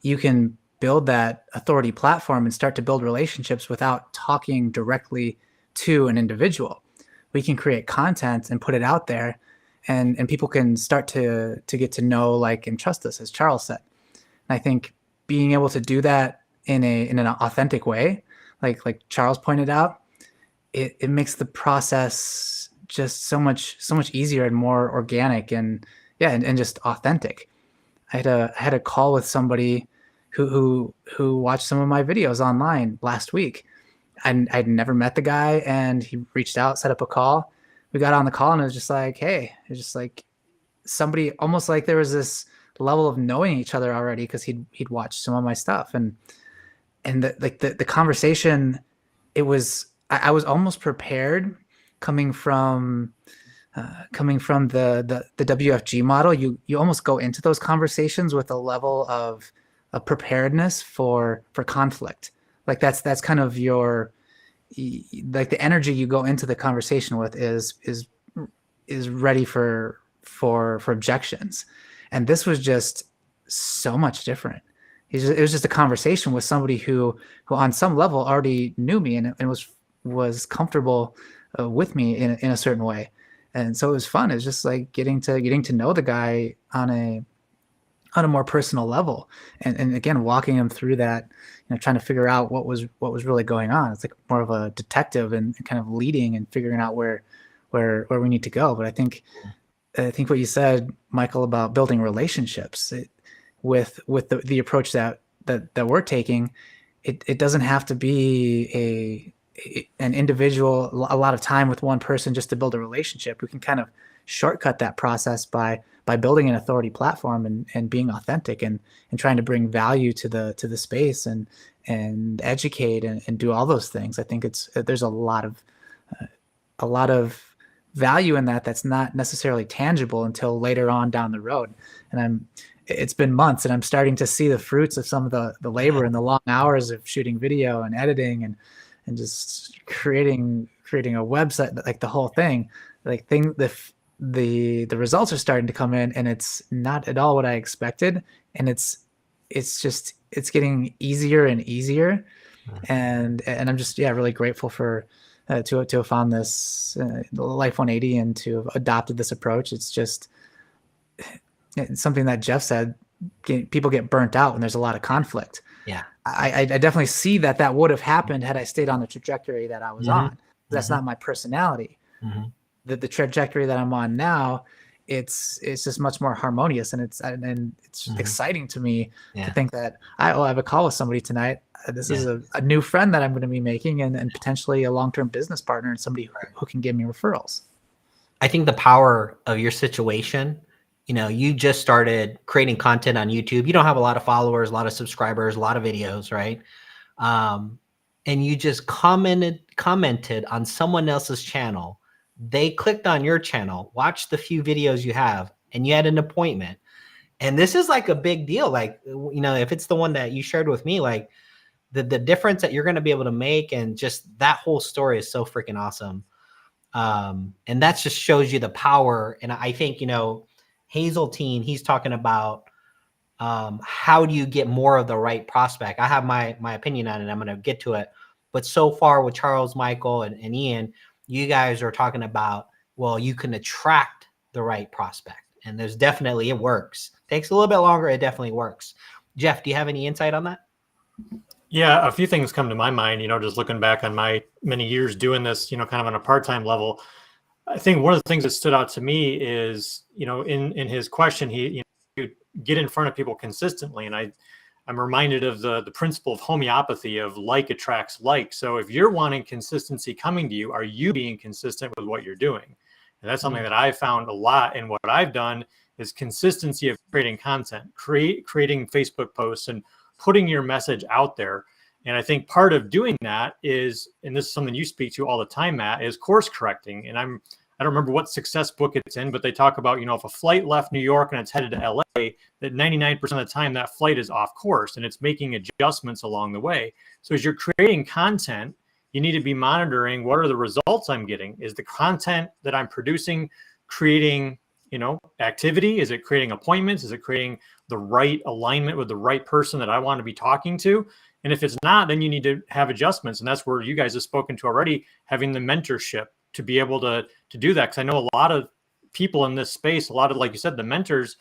You can build that authority platform and start to build relationships without talking directly to an individual. We can create content and put it out there, and people can start to get to know, like, and trust us, as Charles said. And I think being able to do that in an authentic way, like Charles pointed out, it makes the process just so much easier and more organic and just authentic. I had a call with somebody who watched some of my videos online last week. I'd never met the guy, and he reached out, set up a call. We got on the call, and it was just like, hey, it was just like somebody, almost like there was this level of knowing each other already because he'd watched some of my stuff, and the conversation, it was, I was almost prepared coming from the WFG model. You almost go into those conversations with a level of preparedness for conflict. Like that's kind of your, like, the energy you go into the conversation with is ready for objections. And this was just so much different. It was just a conversation with somebody who on some level already knew me and was comfortable with me in a certain way. And so it was fun. It was just like getting to know the guy on a more personal level, and again, walking him through that, trying to figure out what was really going on. It's like more of a detective and kind of leading and figuring out where we need to go. But I think what you said, Michael, about building relationships, with the approach that we're taking, it doesn't have to be an individual, a lot of time with one person just to build a relationship. We can kind of shortcut that process by building an authority platform and being authentic and trying to bring value to the space and educate and do all those things. I think there's a lot of value in that's not necessarily tangible until later on down the road. And it's been months, and I'm starting to see the fruits of some of the labor and the long hours of shooting video and editing and just creating a website, like the whole thing, like the results are starting to come in, and it's not at all what I expected. And it's getting easier and easier. And I'm just, really grateful for, to have found this Life 180 and to have adopted this approach. It's just, it's something that Jeff said, people get burnt out when there's a lot of conflict. Yeah. I definitely see that would have happened had I stayed on the trajectory that I was on. That's not my personality. The trajectory that I'm on now, it's just much more harmonious, and it's exciting to me to think that I have a call with somebody tonight. This is a new friend that I'm going to be making, and potentially a long-term business partner, and somebody who can give me referrals. I think the power of your situation, you just started creating content on YouTube. You don't have a lot of followers, a lot of subscribers, a lot of videos, right? and you just commented on someone else's channel, they clicked on your channel, watched the few videos you have, and you had an appointment. And this is like a big deal. Like, you know, if it's the one that you shared with me, like the difference that you're going to be able to make, and just that whole story is so freaking awesome. And that just shows you the power. And I think, you know, Hazeltine, he's talking about how do you get more of the right prospect. I have my opinion on it. I'm going to get to it. But so far with Charles, Michael, and Ian, you guys are talking about, well, you can attract the right prospect. And there's definitely, it works. Takes a little bit longer. It definitely works. Jeff, do you have any insight on that? Yeah, a few things come to my mind, you know, just looking back on my many years doing this, you know, kind of on a part-time level. I think one of the things that stood out to me is, you know, in his question, he, you know, get in front of people consistently. And I'm reminded of the principle of homeopathy of like attracts like. So if you're wanting consistency coming to you, are you being consistent with what you're doing? And that's something that I've found a lot. And what I've done is consistency of creating content, creating Facebook posts and putting your message out there. And I think part of doing that is, and this is something you speak to all the time, Matt, is course correcting. And I don't remember what success book it's in, but they talk about, you know, if a flight left New York and it's headed to LA, that 99% of the time that flight is off course and it's making adjustments along the way. So as you're creating content, you need to be monitoring what are the results I'm getting. Is the content that I'm producing creating, you know, activity? Is it creating appointments? Is it creating the right alignment with the right person that I want to be talking to? And if it's not, then you need to have adjustments. And that's where you guys have spoken to already, having the mentorship to be able to do that. Because I know a lot of people in this space, a lot of, like you said, the mentors,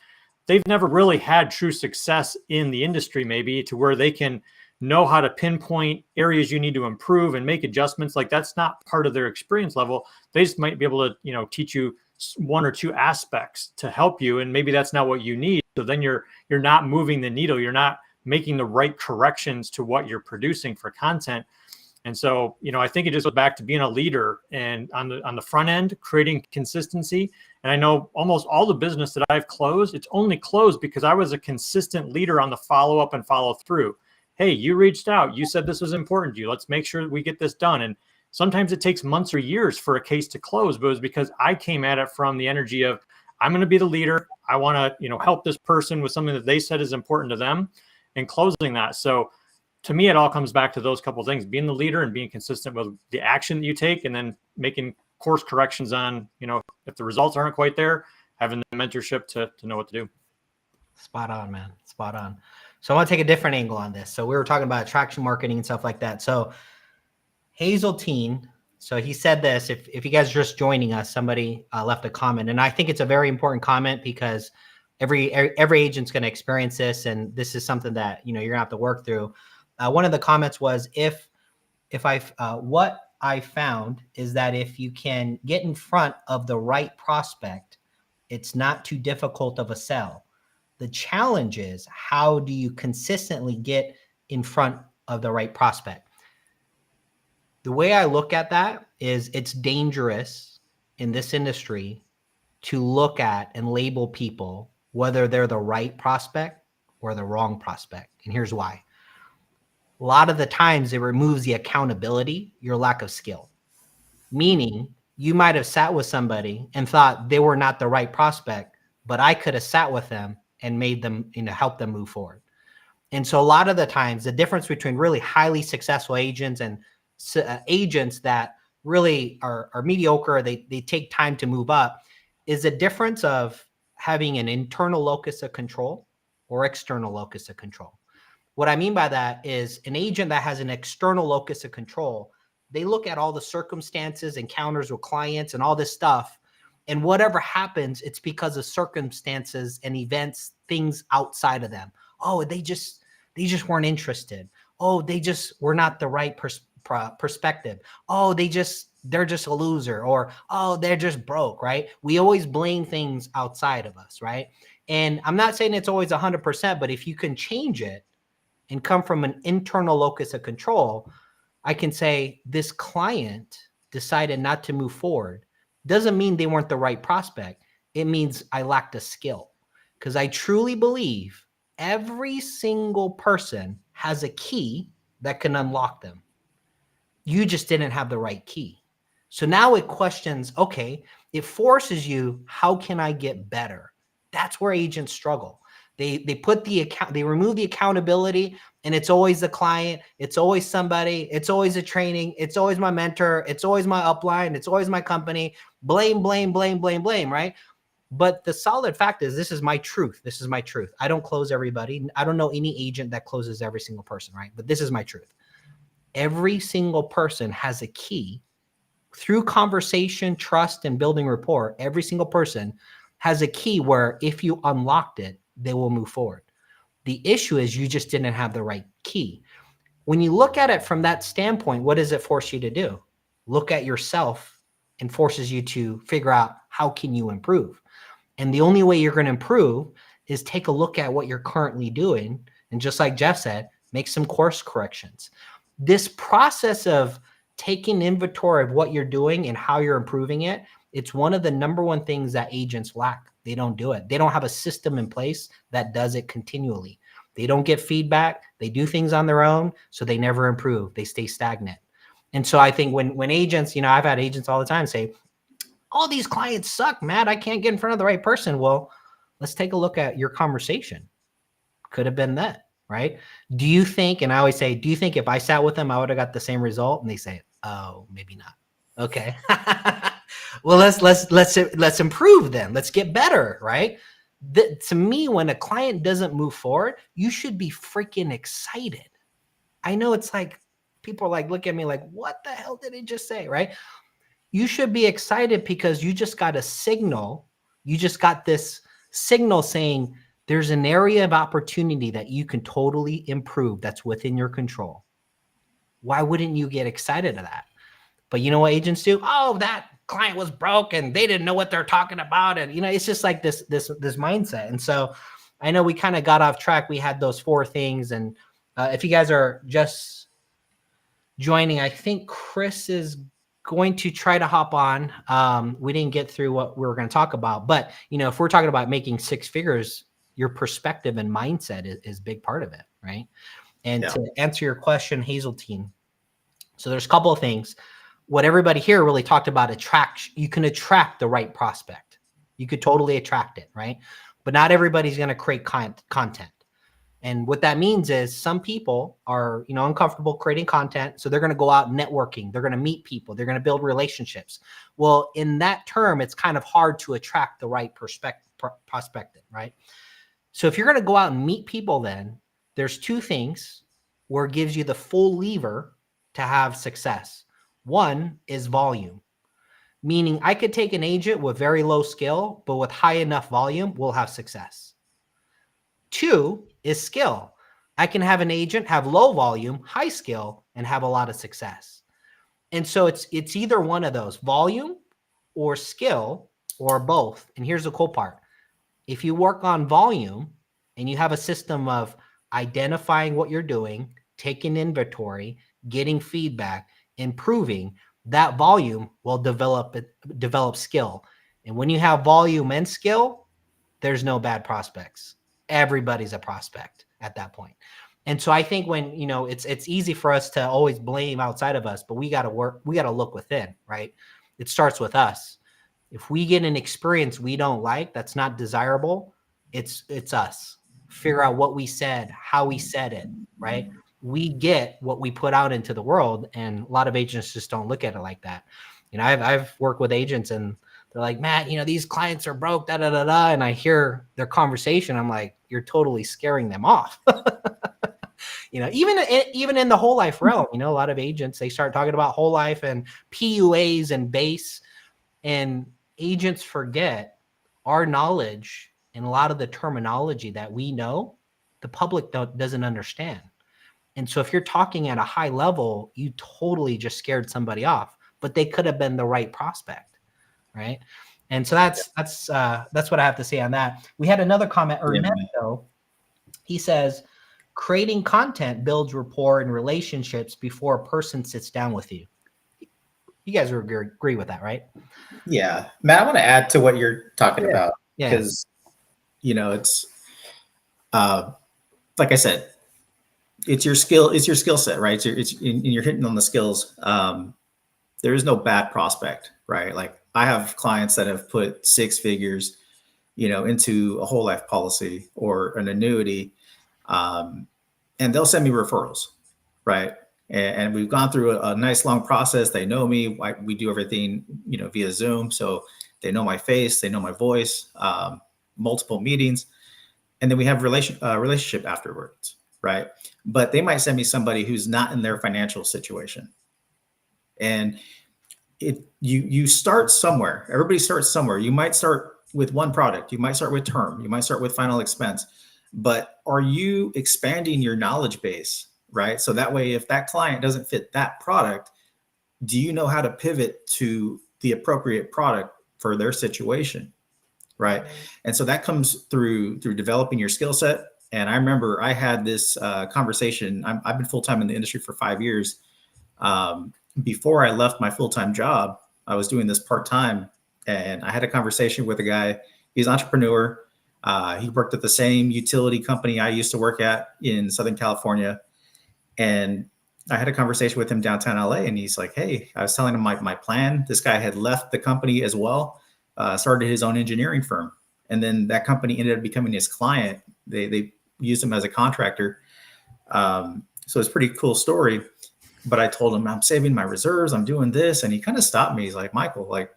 they've never really had true success in the industry, maybe to where they can know how to pinpoint areas you need to improve and make adjustments. Like that's not part of their experience level. They just might be able to, you know, teach you one or two aspects to help you. And maybe that's not what you need. So then you're not moving the needle. You're not making the right corrections to what you're producing for content. And so, you know, I think it just goes back to being a leader and on the front end, creating consistency. And I know almost all the business that I've closed, it's only closed because I was a consistent leader on the follow up and follow through. Hey, you reached out. You said this was important to you. Let's make sure we get this done. And sometimes it takes months or years for a case to close, but it was because I came at it from the energy of, I'm going to be the leader. I want to, you know, help this person with something that they said is important to them and closing that. So to me, it all comes back to those couple of things, being the leader and being consistent with the action that you take, and then making course corrections on, you know, if the results aren't quite there, having the mentorship to know what to do. Spot on, man. Spot on. So I want to take a different angle on this. So we were talking about attraction marketing and stuff like that. So Hazeltine, so he said this, if you guys are just joining us, somebody left a comment, and I think it's a very important comment because every agent's going to experience this, and this is something that, you know, you're gonna have to work through. One of the comments was, what I found is that if you can get in front of the right prospect, it's not too difficult of a sell. The challenge is, how do you consistently get in front of the right prospect? The way I look at that is, it's dangerous in this industry to look at and label people whether they're the right prospect or the wrong prospect. And here's why. A lot of the times it removes the accountability, your lack of skill. Meaning you might have sat with somebody and thought they were not the right prospect, but I could have sat with them and made them, you know, help them move forward. And so a lot of the times the difference between really highly successful agents and agents that really are mediocre, they take time to move up, is the difference of having an internal locus of control or external locus of control. What I mean by that is, an agent that has an external locus of control, they look at all the circumstances, encounters with clients and all this stuff, and whatever happens, it's because of circumstances and events, things outside of them. Oh, they just weren't interested. Oh, they just were not the right perspective. Oh, they're just a loser, or, oh, they're just broke, right? We always blame things outside of us, right? And I'm not saying it's always 100%, but if you can change it and come from an internal locus of control, I can say this client decided not to move forward. Doesn't mean they weren't the right prospect. It means I lacked a skill, because I truly believe every single person has a key that can unlock them. You just didn't have the right key. So now it questions, okay, it forces you, how can I get better? That's where agents struggle. They put the account, they remove the accountability, and it's always the client, it's always somebody, it's always a training, it's always my mentor, it's always my upline, it's always my company. Blame, blame, blame, blame, blame, right? But the solid fact is, this is my truth. This is my truth. I don't close everybody. I don't know any agent that closes every single person, right? But this is my truth. Every single person has a key. Through conversation, trust, and building rapport, every single person has a key where if you unlocked it, they will move forward. The issue is you just didn't have the right key. When you look at it from that standpoint, what does it force you to do? Look at yourself and forces you to figure out how can you improve. And the only way you're going to improve is take a look at what you're currently doing. And just like Jeff said, make some course corrections. This process of taking inventory of what you're doing and how you're improving it, it's one of the number one things that agents lack. They don't do it. They don't have a system in place that does it continually. They don't get feedback. They do things on their own, so they never improve. They stay stagnant. And so I think when agents, I've had agents all the time say, all these clients suck, Matt. I can't get in front of the right person. Well, let's take a look at your conversation. Could have been that, right? Do you think, and I always say, do you think if I sat with them, I would have got the same result? And they say, oh, maybe not. Okay. Well, let's improve then. Let's get better, right? To me, when a client doesn't move forward, you should be freaking excited. I know it's like people are like, look at me like, what the hell did he just say, right? You should be excited because you just got a signal. You just got this signal saying there's an area of opportunity that you can totally improve that's within your control. Why wouldn't you get excited of that? But you know what agents do? Oh, that client was broke and they didn't know what they're talking about. And, it's just like this mindset. And so I know we kind of got off track. We had those 4 things. And if you guys are just joining, I think Chris is going to try to hop on. We didn't get through what we were going to talk about, but if we're talking about making 6 figures, your perspective and mindset is a big part of it, right? And to answer your question, Hazeltine, so there's a couple of things. What everybody here really talked about, you can attract the right prospect. You could totally attract it, right? But not everybody's going to create content. And what that means is some people are, uncomfortable creating content. So they're going to go out networking. They're going to meet people. They're going to build relationships. Well, in that term, it's kind of hard to attract the right prospective, right? So if you're going to go out and meet people, then there's 2 things where it gives you the full lever to have success. One is volume, meaning I could take an agent with very low skill, but with high enough volume, we'll have success. 2 is skill. I can have an agent have low volume, high skill, and have a lot of success. And so it's either one of those, volume or skill or both. And here's the cool part. If you work on volume and you have a system of identifying what you're doing, taking inventory, getting feedback, improving, that volume will develop skill. And when you have volume and skill, there's no bad prospects. Everybody's a prospect at that point. And so I think when, it's easy for us to always blame outside of us, but we got to look within, right? It starts with us. If we get an experience we don't like, that's not desirable, it's us. Figure out what we said, how we said it, right? We get what we put out into the world, and a lot of agents just don't look at it like that. I've worked with agents and they're like, Matt, these clients are broke, da, da, da, da. And I hear their conversation. I'm like, you're totally scaring them off. Even in the whole life realm, a lot of agents, they start talking about whole life and PUAs and base, and agents forget our knowledge and a lot of the terminology that we know, the public doesn't understand. And so if you're talking at a high level, you totally just scared somebody off, but they could have been the right prospect, right? And so that's what I have to say on that. We had another comment, Ernesto. He says, creating content builds rapport and relationships before a person sits down with you. You guys agree with that, right? Yeah. Matt, I want to add to what you're talking about, because, it's, like I said, it's your skill. It's your skill set, right? You're hitting on the skills. There is no bad prospect, right? Like I have clients that have put 6 figures, into a whole life policy or an annuity, and they'll send me referrals, right? And we've gone through a nice long process. They know me. We do everything, via Zoom, so they know my face, they know my voice. Multiple meetings, and then we have relationship afterwards, right? But they might send me somebody who's not in their financial situation, and you start somewhere. Everybody starts somewhere. You might start with one product, you might start with term, you might start with final expense, but are you expanding your knowledge base, right? So that way, if that client doesn't fit that product, do you know how to pivot to the appropriate product for their situation, right? And so that comes through developing your skill set. And I remember I had this conversation. I've been full-time in the industry for 5 years. Before I left my full-time job, I was doing this part-time, and I had a conversation with a guy. He's an entrepreneur. He worked at the same utility company I used to work at in Southern California. And I had a conversation with him downtown LA, and he's like, hey, I was telling him my plan. This guy had left the company as well, started his own engineering firm. And then that company ended up becoming his client. They used him as a contractor. So it's a pretty cool story. But I told him, I'm saving my reserves, I'm doing this. And he kind of stopped me. He's like, Michael, like,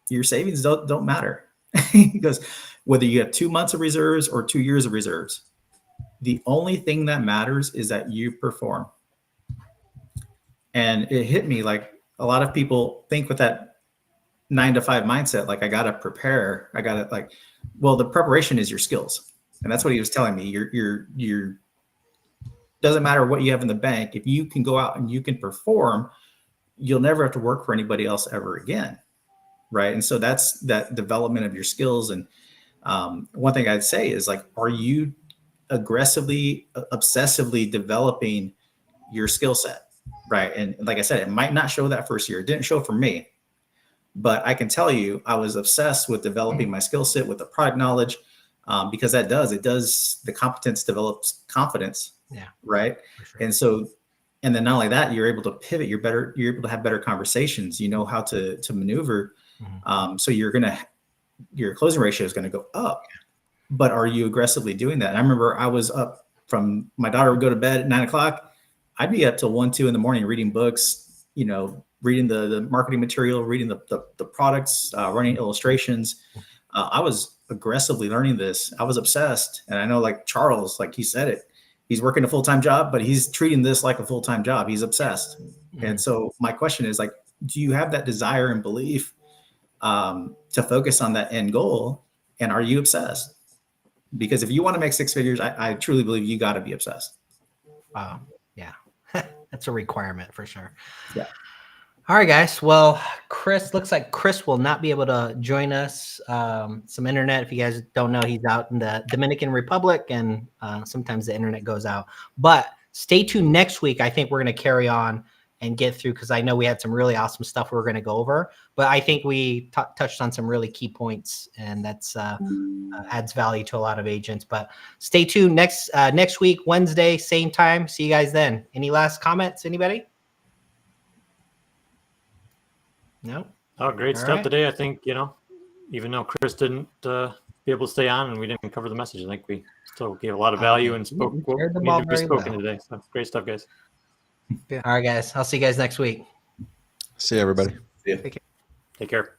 your savings don't matter. He goes, whether you have 2 months of reserves or 2 years of reserves, the only thing that matters is that you perform. And it hit me, like, a lot of people think with that 9 to 5 mindset, like, I got to prepare. I got to, like, well, the preparation is your skills. And that's what he was telling me. You're doesn't matter what you have in the bank. If you can go out and you can perform, you'll never have to work for anybody else ever again. Right. And so that's that development of your skills. And one thing I'd say is, like, are you aggressively, obsessively developing your skill set? Right. And like I said, it might not show that first year. It didn't show for me, but I can tell you, I was obsessed with developing my skill set with the product knowledge, because the competence develops confidence. Yeah. Right. Sure. And so, and then not only that, you're able to pivot, you're able to have better conversations, you know how to maneuver. Mm-hmm. So your closing ratio is going to go up, but are you aggressively doing that? And I remember I was up from, my daughter would go to bed at 9 o'clock. I'd be up till 1, 2 in the morning, reading books, reading the marketing material, reading the products, running illustrations. I was aggressively learning this. I was obsessed. And I know, like Charles, like he said it, he's working a full-time job, but he's treating this like a full-time job. He's obsessed. Mm-hmm. And so my question is, like, do you have that desire and belief to focus on that end goal? And are you obsessed? Because if you want to make 6 figures, I truly believe you got to be obsessed. Wow. Yeah. That's a requirement for sure. Yeah. All right, guys. Well, looks like Chris will not be able to join us. Some internet, if you guys don't know, he's out in the Dominican Republic, and sometimes the internet goes out. But stay tuned next week. I think we're going to carry on and get through, because I know we had some really awesome stuff we were going to go over. But I think we touched on some really key points, and that's adds value to a lot of agents. But stay tuned next week, Wednesday, same time. See you guys then. Any last comments, anybody? No. Oh, great All stuff right. today. I think, even though Chris didn't be able to stay on and we didn't cover the message, I think we still gave a lot of value and spoke what shared the needed ball to be very spoken well. today. So great stuff, guys. All right, guys. I'll see you guys next week. See you, everybody. Take care.